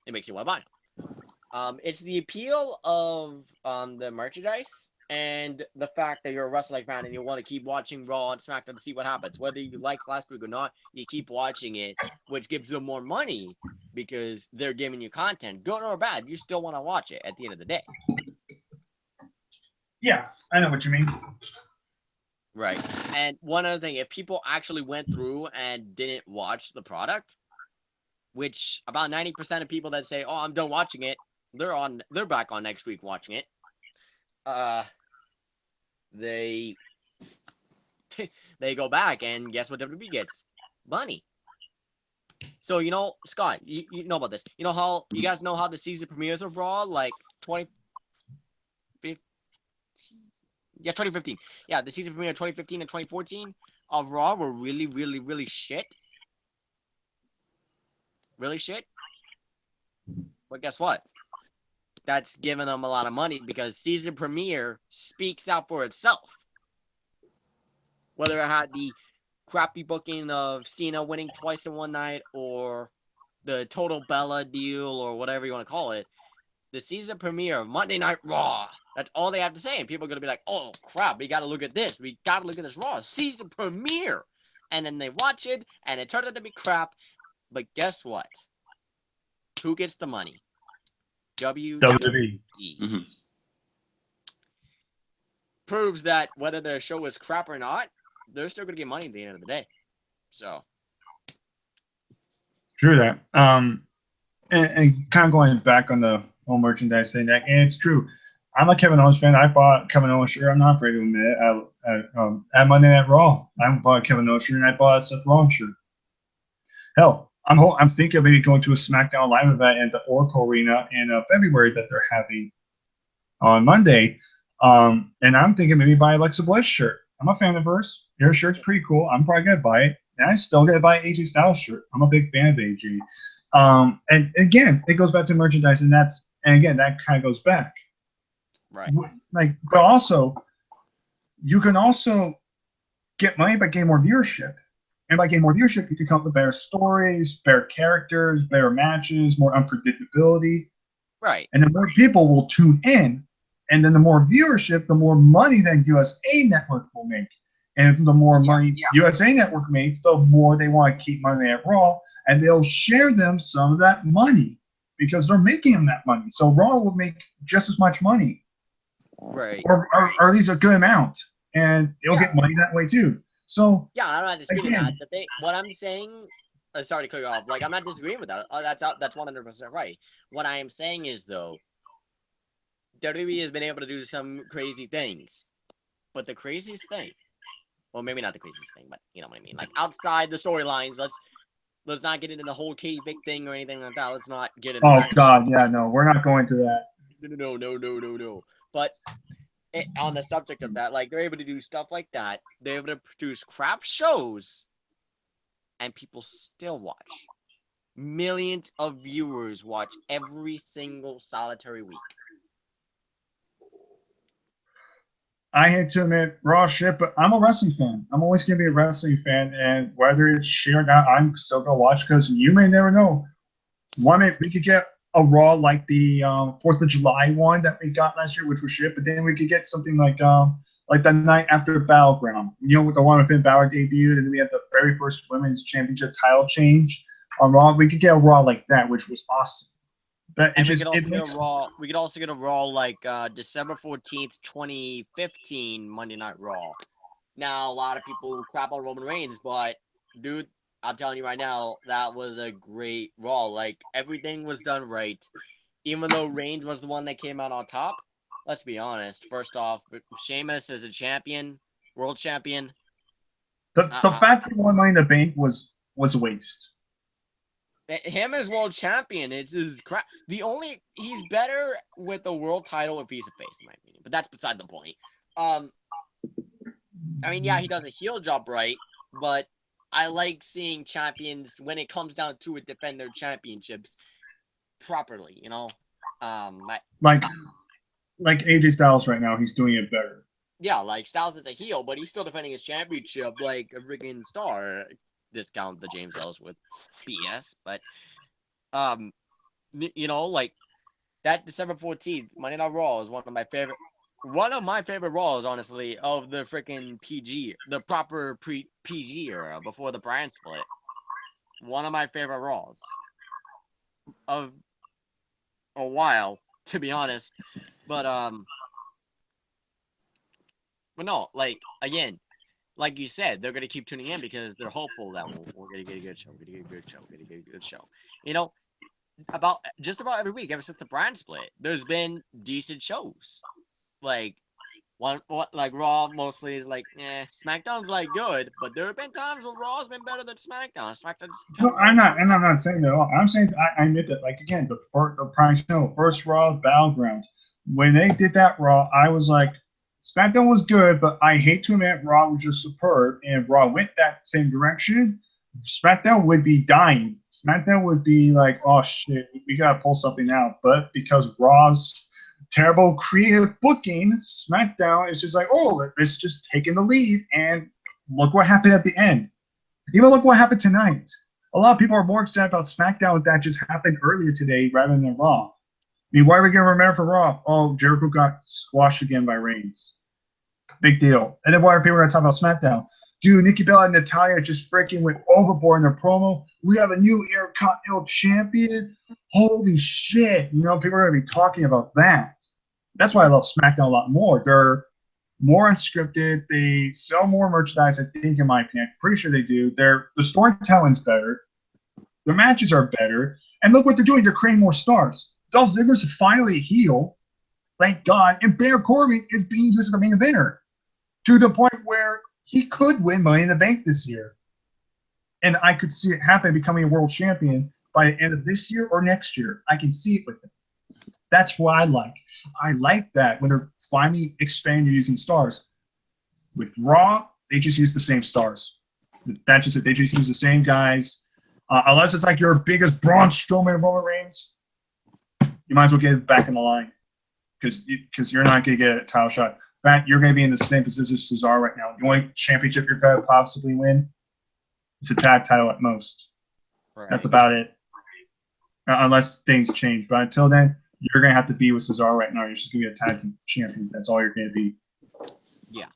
It makes you want to buy them. It's the appeal of the merchandise and the fact that you're a wrestling fan and you want to keep watching Raw and SmackDown to see what happens. Whether you like last week or not, you keep watching it, which gives them more money because they're giving you content, good or bad. You still want to watch it at the end of the day. Yeah, I know what you mean. Right. And one other thing, if people actually went through and didn't watch the product, which about 90% of people that say, "Oh, I'm done watching it," they're back on next week watching it. They they go back and guess what WWE gets? Money. So Scott, you know about this. You know how you guys know how the season premieres of Raw like 2015? Yeah, 2015. Yeah, the season premiere of 2015 and 2014 of Raw were really, really, really shit. Really shit. But guess what? That's giving them a lot of money because season premiere speaks out for itself. Whether it had the crappy booking of Cena winning twice in one night or the total Bella deal or whatever you want to call it, the season premiere of Monday Night Raw, that's all they have to say. And people are going to be like, oh, crap, we got to look at this. We got to look at this Raw season premiere. And then they watch it and it turns out to be crap. But guess what? Who gets the money? WWE. Mm-hmm. Proves that whether their show is crap or not, they're still going to get money at the end of the day. So. True that. And kind of going back on the whole merchandise thing, and it's true. I'm a Kevin Owens fan. I bought Kevin Owens shirt. I'm not afraid to admit it. At Monday Night Raw, I bought a Kevin Owens shirt and I bought a Seth Rollins shirt. Hell, I'm thinking of maybe going to a SmackDown Live event at the Oracle Arena in February that they're having on Monday. And I'm thinking maybe buy Alexa Bliss shirt. I'm a fan of hers. Her shirt's pretty cool. I'm probably gonna buy it. And I still gotta buy AJ Styles shirt. I'm a big fan of AJ. And again, it goes back to merchandise, and that kind of goes back. Right. But also, you can also get money by getting more viewership. And by getting more viewership, you can come up with better stories, better characters, better matches, more unpredictability. Right. And the more people will tune in, and then the more viewership, the more money that USA Network will make. And the more money USA Network makes, the more they want to keep money at Raw, and they'll share them some of that money because they're making them that money. So Raw will make just as much money. Right. Or at least a good amount. And it'll get money that way too. So yeah, I'm not disputing that. What I'm saying, sorry to cut you off. Like, I'm not disagreeing with that. That's 100% right. What I am saying is, though, WWE has been able to do some crazy things, but the craziest thing, well, maybe not the craziest thing, but you know what I mean. Like outside the storylines, let's not get into the whole Katie Vick thing or anything like that. Let's not get into. Oh God, yeah, no, we're not going to that. No. But on the subject of that, like they're able to do stuff like that. They're able to produce crap shows, and people still watch. Millions of viewers watch every single solitary week. I hate to admit raw shit, but I'm a wrestling fan. I'm always gonna be a wrestling fan, and whether it's shit or not, I'm still gonna watch because you may never know. One minute we could get a Raw like the 4th of July one that we got last year, which was shit, but then we could get something like the night after Battleground. You know, with the one with Finn Balor debuted, and then we had the very first women's championship title change on Raw. We could get a Raw like that, which was awesome. But and we could also get a Raw like December 14th, 2015 Monday Night Raw. Now, a lot of people crap on Roman Reigns, but dude, I'm telling you right now, that was a great Raw. Like, everything was done right. Even though Reigns was the one that came out on top, let's be honest. First off, Sheamus is a champion, world champion. The fact that he won Money in the Bank was a waste. Him as world champion, it's his crap. He's better with a world title if he's a face, in my opinion. But that's beside the point. I mean, yeah, he does a heel job right, but I like seeing champions when it comes down to it defend their championships properly. You know, like AJ Styles right now, he's doing it better. Yeah, like Styles is a heel, but he's still defending his championship like a freaking star. Discount the James Ellsworth BS, but you know, like that December 14th Monday Night Raw is one of my favorite Raws, honestly, of the freaking PG, the proper PG era before the brand split. One of my favorite Raws of a while, to be honest, but no, like again. Like you said, they're gonna keep tuning in because they're hopeful that we're gonna get a good show. We're gonna get a good show. We're gonna get a good show. You know, just about every week ever since the brand split, there's been decent shows. Like like Raw mostly is like, SmackDown's like good, but there have been times where Raw's been better than SmackDown. SmackDown's No, I'm not saying that at all. I'm saying I admit that. Like again, the first Raw Battleground, when they did that Raw, I was like, SmackDown was good, but I hate to admit Raw was just superb, and Raw went that same direction. SmackDown would be dying. SmackDown would be like, oh shit, we gotta pull something out. But because Raw's terrible creative booking, SmackDown is just like, oh, it's just taking the lead, and look what happened at the end. Even look what happened tonight. A lot of people are more excited about SmackDown that just happened earlier today rather than Raw. I mean, why are we going to remember for Raw? Oh, Jericho got squashed again by Reigns. Big deal. And then why are people going to talk about SmackDown? Dude, Nikki Bella and Natalya just freaking went overboard in their promo. We have a new Intercontinental champion. Holy shit. You know, people are going to be talking about that. That's why I love SmackDown a lot more. They're more unscripted. They sell more merchandise, I think, in my opinion. I'm pretty sure they do. The storytelling's better. Their matches are better. And look what they're doing. They're creating more stars. Dolph Ziggler's finally a heel, thank God. And Baron Corbin is being used as the main eventer to the point where he could win Money in the Bank this year. And I could see it happen, becoming a world champion by the end of this year or next year. I can see it with him. That's what I like. I like that when they're finally expanding using stars. With Raw, they just use the same stars. That's just it. They just use the same guys. Unless it's like your biggest Braun Strowman, Roman Reigns, you might as well get it back in the line because you're not going to get a title shot. In fact, you're going to be in the same position as Cesaro right now. The only championship you're going to possibly win is a tag title at most. Right. That's about it. Unless things change. But until then, you're going to have to be with Cesaro right now. You're just going to be a tag team champion. That's all you're going to be. Yeah.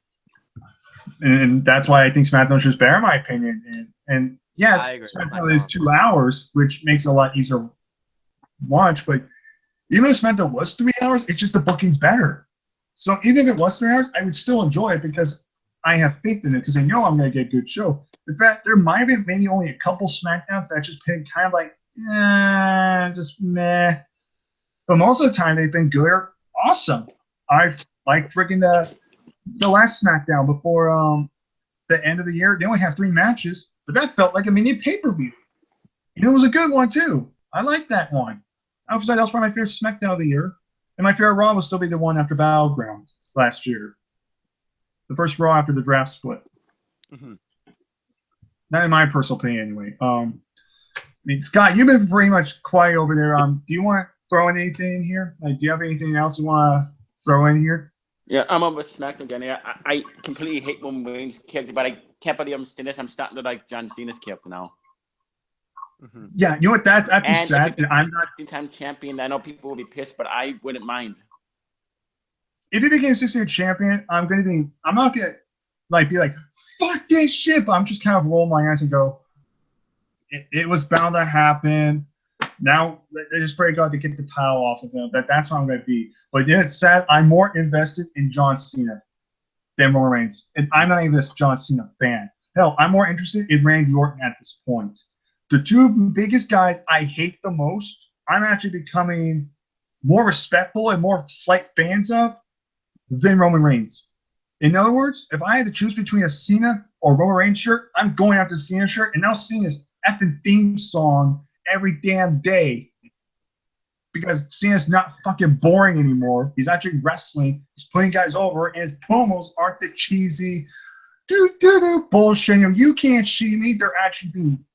And that's why I think SmackDown should bear my opinion. And yes, SmackDown is 2 hours, which makes it a lot easier to watch. But even if SmackDown was 3 hours, it's just the booking's better. So even if it was 3 hours, I would still enjoy it because I have faith in it because I know I'm going to get a good show. In fact, there might have been maybe only a couple SmackDowns that just been kind of like, just meh. But most of the time, they've been good or awesome. I like freaking the last SmackDown before the end of the year. They only have 3 matches, but that felt like a mini pay-per-view. And it was a good one, too. I like that one. I was like, that was probably my favorite SmackDown of the year. And my favorite Raw will still be the one after Battleground last year. The first Raw after the draft split. Mm-hmm. Not in my personal opinion, anyway. I mean, Scott, you've been pretty much quiet over there. Do you want to throw in anything in here? Like, do you have anything else you want to throw in here? Yeah, I'm on with SmackDown again. I completely hate Roman Reigns' character, but I can't believe I'm still this. I'm starting to like John Cena's character now. Mm-hmm. Yeah, you know what? That's actually sad. And I'm not 16-time champion. I know people will be pissed, but I wouldn't mind. If he became 16-time champion, I'm not gonna be like, fuck this shit. But I'm just kind of roll my eyes and go, it was bound to happen. Now they just pray God to get the title off of him. That's what I'm gonna be. But yeah, it's sad. I'm more invested in John Cena than Roman Reigns. And I'm not even a John Cena fan. Hell, I'm more interested in Randy Orton at this point. The two biggest guys I hate the most, I'm actually becoming more respectful and more slight fans of than Roman Reigns. In other words, if I had to choose between a Cena or Roman Reigns shirt, I'm going after the Cena shirt. And now Cena's effing theme song every damn day because Cena's not fucking boring anymore. He's actually wrestling. He's putting guys over, and his promos aren't the cheesy bullshit. You know, you can't see me. They're actually being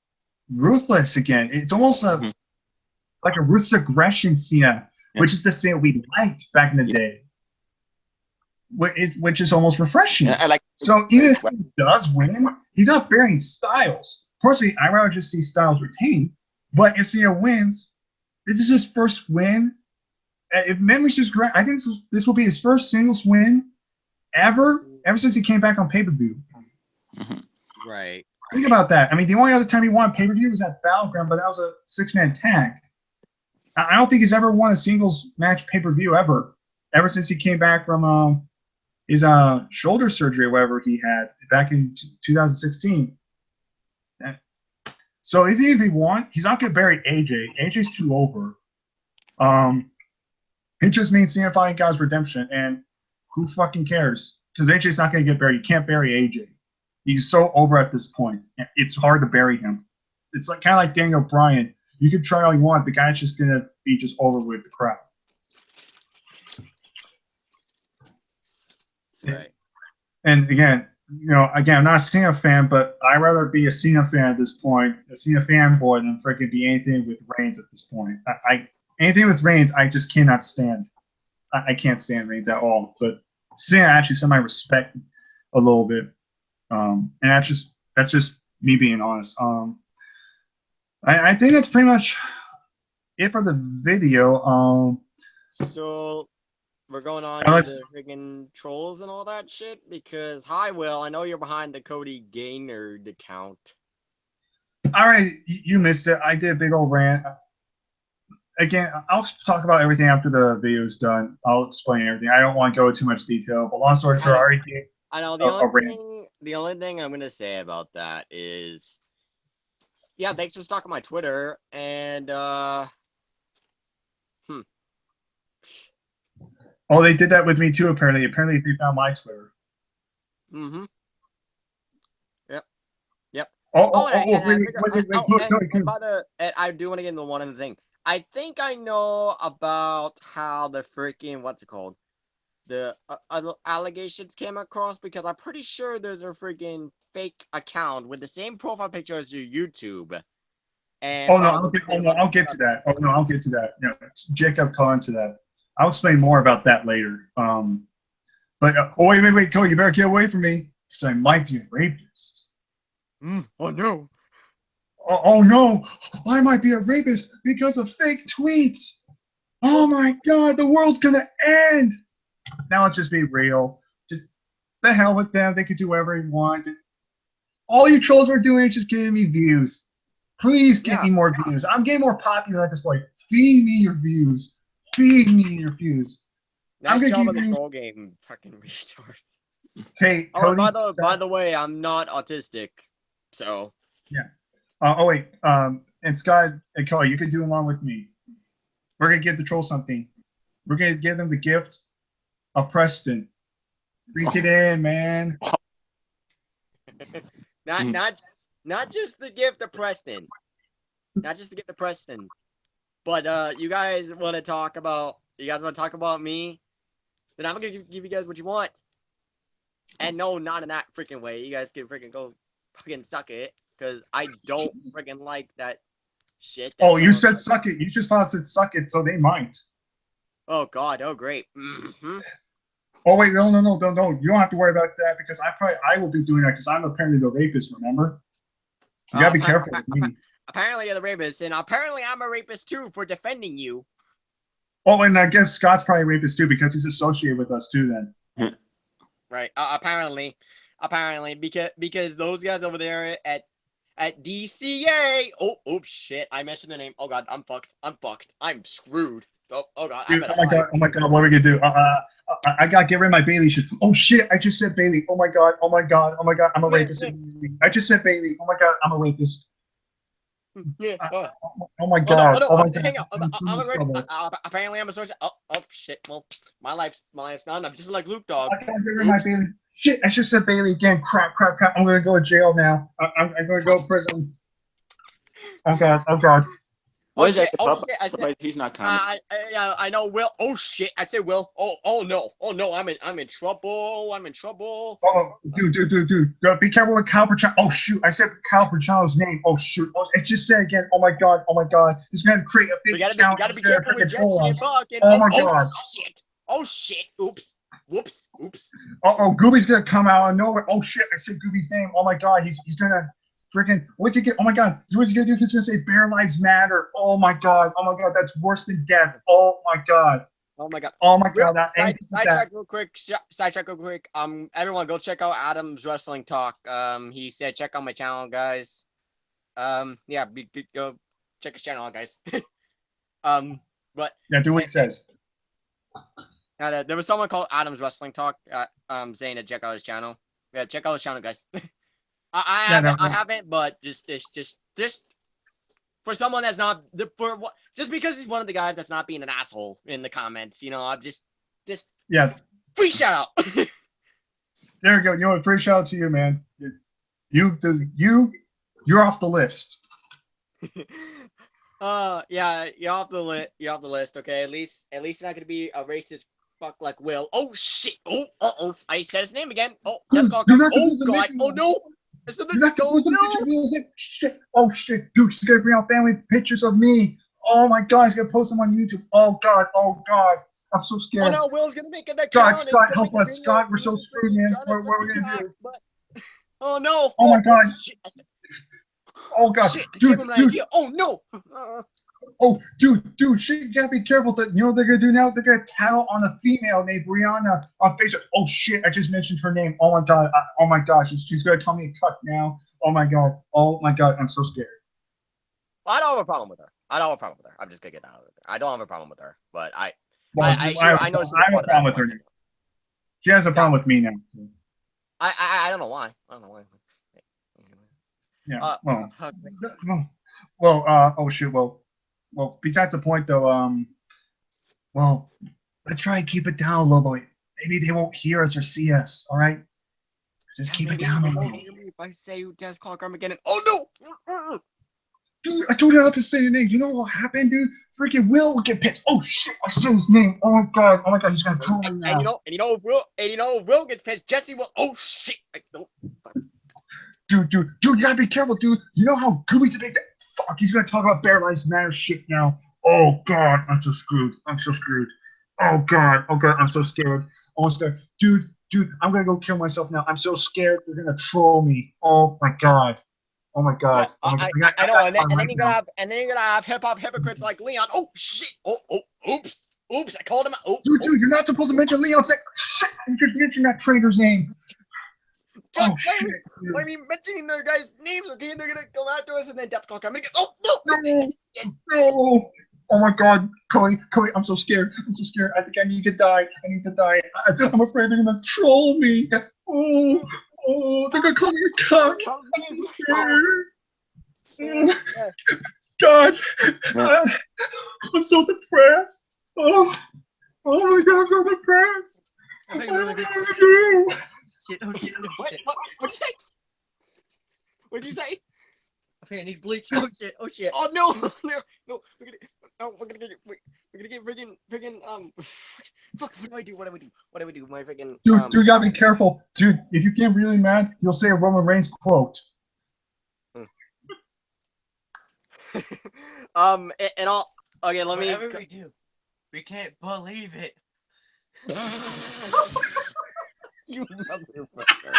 ruthless again. It's almost like a ruthless aggression Cena, which is the Cena we liked back in the day. Which is almost refreshing. I like. So even if he does win, he's not burying Styles. Personally, I'd rather just see Styles retain. But if Cena wins, this is his first win. If memory's just correct, I think this will be his first singles win ever since he came back on pay-per-view. Right. Think about that. I mean, the only other time he won pay-per-view was at Battleground, but that was a 6-man tag. I don't think he's ever won a singles match pay-per-view ever since he came back from his shoulder surgery or whatever he had back in 2016. So if he won, he's not going to bury AJ. AJ's too over. It just means Cena finally got his redemption, and who fucking cares? Because AJ's not going to get buried. You can't bury AJ. He's so over at this point. It's hard to bury him. It's like kind of like Daniel Bryan. You can try all you want. The guy's just going to be just over with the crowd. Right. And again, I'm not a Cena fan, but I'd rather be a Cena fan at this point, a Cena fanboy, than freaking be anything with Reigns at this point. Anything with Reigns, I just cannot stand. I can't stand Reigns at all. But Cena actually some I respect a little bit, and that's just me being honest. I think that's pretty much it for the video. So we're going on Alex? to the friggin' trolls and all that shit because hi Will, I know you're behind the Cody Gaynard account. All right, you missed it. I did a big old rant. Again, I'll talk about everything after the video's done. I'll explain everything. I don't want to go into too much detail, but long story short, I already did. I know the only thing I'm gonna say about that is, yeah, thanks for stalking my Twitter and Oh, they did that with me too. Apparently, they found my Twitter. Mm-hmm. Yep. I do want to get into one other thing. I think I know about how the freaking the allegations came across because I'm pretty sure there's a freaking fake account with the same profile picture as your YouTube. And I'll get to that. I'll get to that. Jacob call into that. I'll explain more about that later. But wait, Cody, you better get away from me because I might be a rapist. Oh no. Oh no, I might be a rapist because of fake tweets. Oh my God, the world's gonna end. Now let's just be real. Just the hell with them. They could do whatever they want. All you trolls are doing is just giving me views. Please give me more views. I'm getting more popular at this point. Feed me your views. Feed me your views. Nice job on the troll game, fucking retard. Hey, Cody, oh, by the way, I'm not autistic, so. Yeah. And Scott and Cody, you can do along with me. We're gonna give the troll something. We're gonna give them the gift of Preston. Freak it in, man. Not just the gift of Preston. Not just the gift of Preston. But you guys want to talk about me? Then I'm gonna give you guys what you want. And no, not in that freaking way. You guys can freaking go fucking suck it, because I don't freaking like that shit. Oh, you said suck it. You just thought said suck it, so they might. Oh God. Oh great. Mm-hmm. Oh wait, no. You don't have to worry about that because I will be doing that because I'm apparently the rapist. Remember? You gotta be careful with me. Apparently you're the rapist, and apparently I'm a rapist too for defending you. Oh, and I guess Scott's probably a rapist too because he's associated with us too. Then. Right. Apparently, because those guys over there at DCA. Oh shit! I mentioned the name. Oh God, I'm fucked. I'm screwed. Oh God, Dude, I oh better hide. my god, what are we gonna do? I gotta get rid of my Bailey shit. Oh shit, I just said Bailey. Oh my god, I'm a Yeah, rapist. I just said Bailey. Oh my god, I'm a rapist. yeah. Oh my Oh no, god, oh my god, hang on. I'm in so I'm much a great. trouble. Apparently, I'm a social. Oh shit. Well, my life's done. I'm just like Luke, dog. I can't get rid of my Bailey. Shit, I just said Bailey again. Crap. I'm gonna go to jail now. I'm gonna go to prison. Oh god. What is that? The Oh pub? shit! I said. He's not coming. Yeah, I know. Will. Oh shit! I said Will. Oh no! I'm in trouble. I'm in trouble. Oh, dude. Be careful with Cal Pachano. Oh, shoot. I said Cal Pachano's name. Oh, shoot. Oh, it just said again. Oh, my God. He's going to create a You big gotta account. be careful with Jesse and Buck. And, Oh, my God. Shit! Oh shit! Oops! Whoops! Oh, Gooby's going to come out of nowhere. Oh, shit. I said Gooby's name. Oh, my God. He's going to freaking. What's he get? Oh, my God. What's he going to do? He's going to say Bear Lives Matter. Oh, my God. That's worse than death. Oh, my God. Oh my god. Sidetrack real quick. Everyone go check out Adam's Wrestling Talk. He said check out my channel, guys. Yeah, go check his channel out, guys. But yeah, do what he says. There was someone called Adam's Wrestling Talk, saying to check out his channel. Yeah, check out his channel, guys. I haven't, but just for someone that's not just because he's one of the guys that's not being an asshole in the comments, I'm just yeah. Free shout out. There you go. You know what? Free shout out to you, man. You're off the list. Yeah, you're off the list. Okay, at least you're not gonna be a racist fuck like Will. Oh shit. Oh. I said his name again. Oh, that's called. Oh god. Oh no. You're not supposed to mention Will's name. Shit. Oh shit. Dude, he's gonna bring out family pictures of me. Oh my god, he's gonna post them on YouTube. Oh god. I'm so scared. Oh no, Will's gonna make an account. Scott, help us. Scott, we're so screwed, man. What are we gonna do? Oh no. Oh my god. Shit. Oh god. Shit, dude. Oh no. Oh, dude, shit, you gotta be careful. That you know what they're gonna do now? They're gonna tell on a female named Brianna on Facebook. Oh shit, I just mentioned her name. Oh my god. Oh my gosh, she's gonna tell me a cut now. Oh my god, I'm so scared. Well, I don't have a problem with her. I'm just gonna get that out of there. I don't have a problem with her, but I know I have a problem with her. She has a problem with me now. I don't know why. Yeah. Oh shoot. Well. Besides the point, though. Well, let's try and keep it down a little bit. Maybe they won't hear us or see us. All right. Just keep it down a little. If I say Death Clock Armageddon, oh no! Dude, I told you not to say your name. You know what happened, dude? Freaking Will would get pissed. Oh shit! I said his name. Oh my god! He's gonna troll me now. And you know, Will gets pissed. Jesse will. Oh shit! Dude, you gotta be careful, dude. You know how Gooby's a big. Fuck, he's gonna talk about Bear Lives Matter shit now. Oh god, I'm so screwed. Oh god, I'm so scared. Almost there. Dude, I'm gonna go kill myself now. I'm so scared they're gonna troll me. Oh my god. I know, and then you're gonna have hip hop hypocrites like Leon. Oh shit! Oh, oops! I called him out. Oh, dude, you're not supposed to mention Leon's name. Shit, you just mentioned that traitor's name. God, why are we mentioning their guys' names? Okay, they're gonna come after us, and then Death Clock. I'm gonna get. Oh no! Oh my god, Chloe, I'm so scared. I think I need to die. I'm afraid they're gonna troll me. Oh, they're gonna call me a cunt. I'm so scared. God, I'm so depressed. Oh my god, I'm so depressed. Shit, What'd you say? What'd you say? Okay, I need bleach. Oh shit. Oh no. We're gonna get friggin' fuck, what do I do? My friggin' Dude, you gotta be careful. Dude, if you get really mad, you'll say a Roman Reigns quote. and all okay, let me Whatever we do, we can't believe it. You motherfucker.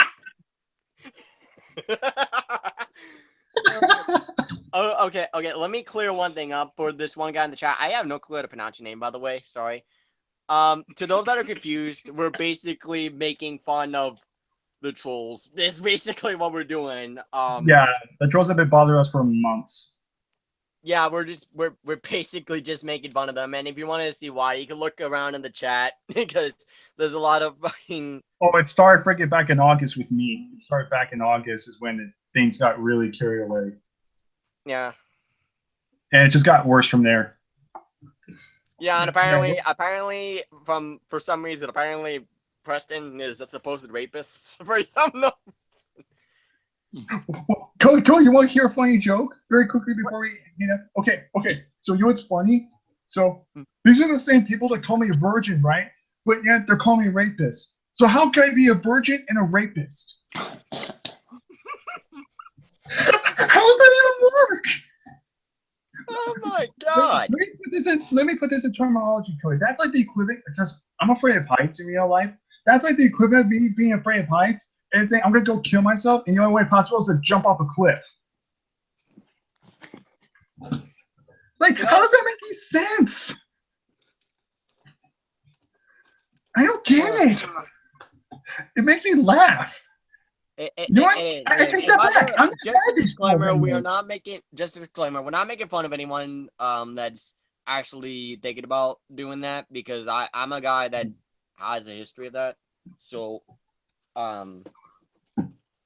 Okay. Let me clear one thing up for this one guy in the chat. I have no clue how to pronounce your name, by the way. Sorry. To those that are confused, we're basically making fun of the trolls. That's basically what we're doing. Yeah, the trolls have been bothering us for months. yeah, we're basically just making fun of them. And if you wanted to see why, you can look around in the chat because there's a lot of fucking. Oh, it started freaking back in August with me. It started back in August is when things got really carried away, Yeah. and it just got worse from there. Yeah, and apparently, for some reason, apparently Preston is a supposed rapist for some no. Cody, you want to hear a funny joke very quickly before we? Okay. So you know what's funny? So these are the same people that call me a virgin, right? But yet they're calling me a rapist. So how can I be a virgin and a rapist? How does that even work? Oh my god! Let me put this in terminology, Cody. That's like the equivalent, because I'm afraid of heights in real life. That's like the equivalent of me being afraid of heights and saying I'm gonna go kill myself, and the only way possible is to jump off a cliff. Like, how does that make any sense? I don't get it. It makes me laugh. You know what? I take that back. I'm Just a disclaimer: we are not making. Just a disclaimer: we're not making fun of anyone that's actually thinking about doing that, because I'm a guy that has a history of that. So,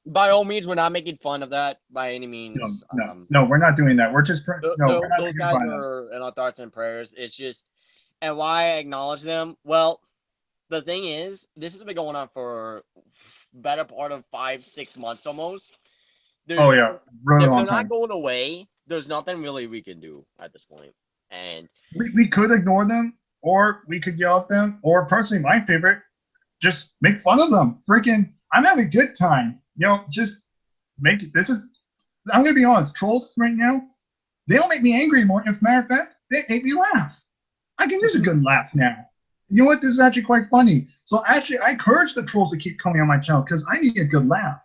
by all means, we're not making fun of that by any means. No, we're not doing that. We're just we're not those guys are in our thoughts and prayers. It's just, and why I acknowledge them. Well, the thing is, this has been going on for better part of 5-6 months almost. Oh yeah, really long time. If they're not going away, there's nothing really we can do at this point. And we could ignore them, or we could yell at them, or personally, my favorite, just make fun of them. Freaking, I'm having a good time. Just make it. I'm gonna be honest. Trolls right now, they don't make me angry anymore. As a matter of fact, they make me laugh. I can use a good laugh now. You know what? This is actually quite funny. So actually, I encourage the trolls to keep coming on my channel because I need a good laugh.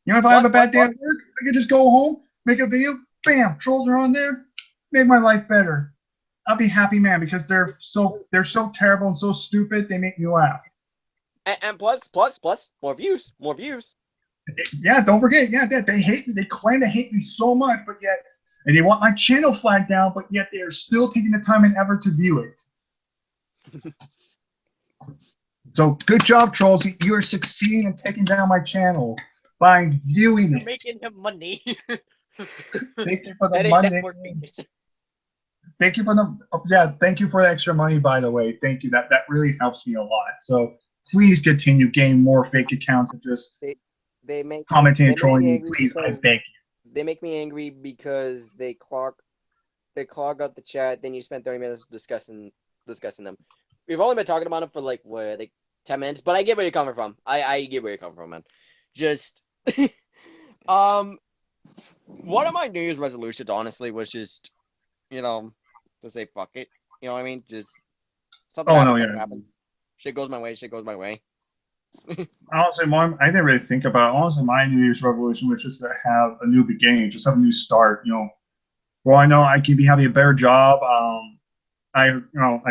If I have a bad day at work, I can just go home, make a video, bam, trolls are on there, made my life better. I'll be happy, man, because they're so terrible and so stupid. They make me laugh. And plus, more views. Yeah, don't forget. Yeah, they hate me. They claim to hate me so much, but yet, and they want my channel flagged down, but yet they are still taking the time and effort to view it. So good job, trolls. You are succeeding in taking down my channel by viewing it. Making them money. Thank you for the money. Thank you for thank you for the extra money, by the way. Thank you. That really helps me a lot. So please continue getting more fake accounts and just commenting and trolling me. Please, I beg you. They make me angry because they clog up the chat. Then you spend 30 minutes discussing them. We've only been talking about it for like 10 minutes, but I get where you're coming from. I get where you're coming from, man. Just one of my New Year's resolutions, honestly, was just to say fuck it. You know what I mean? Just something happens. Shit goes my way. Honestly, Mom, I didn't really think about it. Honestly, my New Year's resolution was just to have a new beginning, just have a new start. Well, I know I could be having a better job. I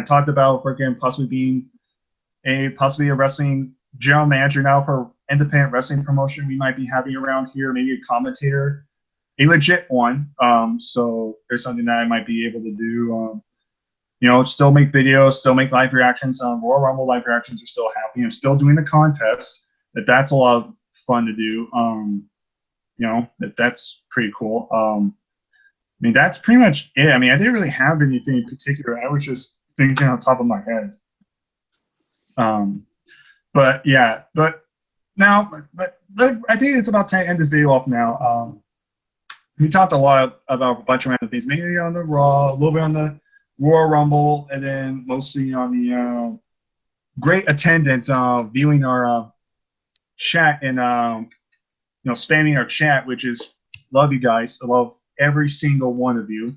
talked about freaking possibly being possibly a wrestling general manager now for independent wrestling promotion we might be having around here, maybe a commentator, a legit one. So there's something that I might be able to do. Still make videos, still make live reactions. Royal Rumble live reactions are still happening. I'm still doing the contest. That's a lot of fun to do. That's pretty cool. That's pretty much it. I didn't really have anything in particular. I was just thinking on top of my head. But I think it's about time to end this video off now. We talked a lot about a bunch of random things, mainly on the Raw, a little bit on the Royal Rumble, and then mostly on the great attendance viewing our chat and spamming our chat, which is love you guys. I love every single one of you.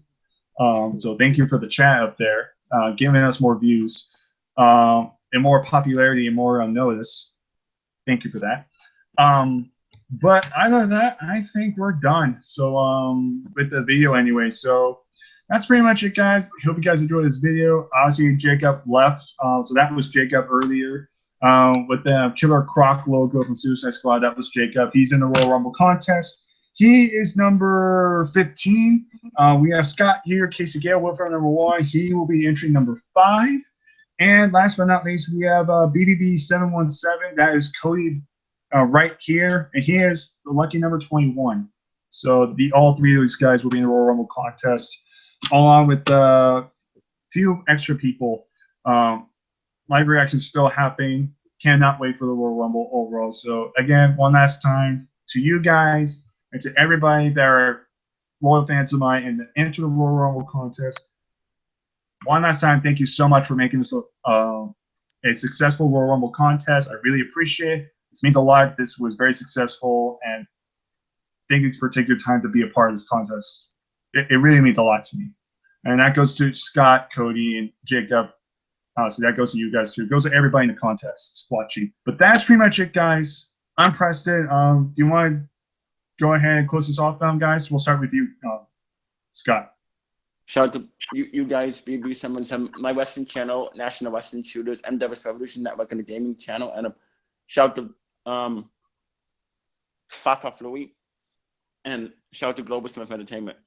So thank you for the chat up there, giving us more views and more popularity and more notice. Thank you for that. But other than that, I think we're done. So with the video anyway. So that's pretty much it, guys. I hope you guys enjoyed this video. Obviously, Jacob left. So that was Jacob earlier. With the Killer Croc logo from Suicide Squad, that was Jacob. He's in the Royal Rumble contest. He is number 15. We have Scott here, Casey Gale, Wilfred number 1. He will be entry number 5. And last but not least, we have BBB 717. That is Cody right here, and he is the lucky number 21. So all three of these guys will be in the Royal Rumble contest, along with a few extra people. Live reactions still happening. Cannot wait for the Royal Rumble overall. So again, one last time to you guys and to everybody that are loyal fans of mine and enter the Royal Rumble contest. One last time, thank you so much for making this a successful Royal Rumble contest. I really appreciate it. This means a lot. This was very successful, and thank you for taking your time to be a part of this contest. It really means a lot to me. And that goes to Scott, Cody, and Jacob. So that goes to you guys too. It goes to everybody in the contest watching. But that's pretty much it, guys. I'm Preston. Do you want to go ahead and close this off, guys? We'll start with you, Scott. Shout out to you guys, BB Someone, my Western channel, National Western Shooters, MWS Revolution Network, and the gaming channel. And shout out to Papa Fluey, and shout out to Global Smith Entertainment.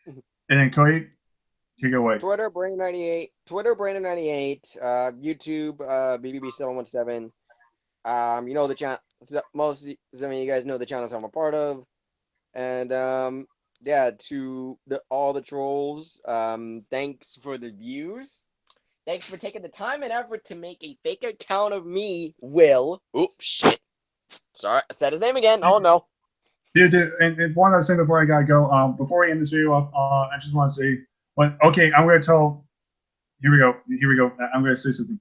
And then Cody, take it away. Twitter, Brandon98. YouTube, BBB717. You know the channel. Most of you guys know the channels I'm a part of. And yeah, to all the trolls, thanks for the views. Thanks for taking the time and effort to make a fake account of me, Will. Oops, shit. Sorry, I said his name again. Oh, no. Dude, and one other thing before I gotta go. Before we end this video off, I just want to say, okay, I'm gonna tell. Here we go. I'm gonna say something.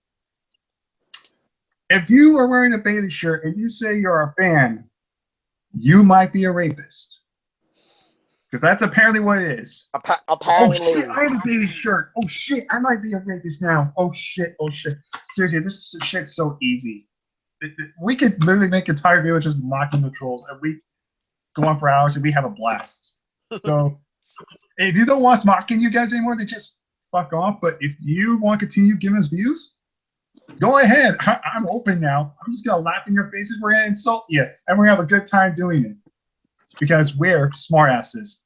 If you are wearing a Bailey shirt and you say you're a fan, you might be a rapist. Because that's apparently what it is. Apparently. Oh shit, I have a Bailey shirt. Oh shit, I might be a rapist now. Oh shit. Seriously, this shit's so easy. We could literally make entire videos just mocking the trolls, and we go on for hours and we have a blast. So if you don't want us mocking you guys anymore, then just fuck off. But if you want to continue giving us views, go ahead. I'm open now. I'm just gonna laugh in your faces. We're gonna insult you, and we're gonna have a good time doing it because we're smartasses.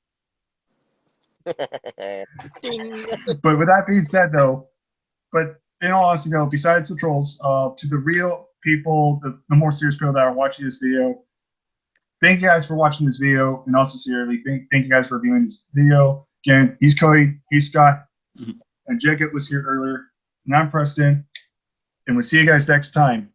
But with that being said, though, but in all honesty, though, besides the trolls, to the real people, the more serious people that are watching this video, thank you guys for watching this video, and also sincerely, thank you guys for viewing this video. Again, he's Cody, he's Scott, and Jacob was here earlier, and I'm Preston, and we'll see you guys next time.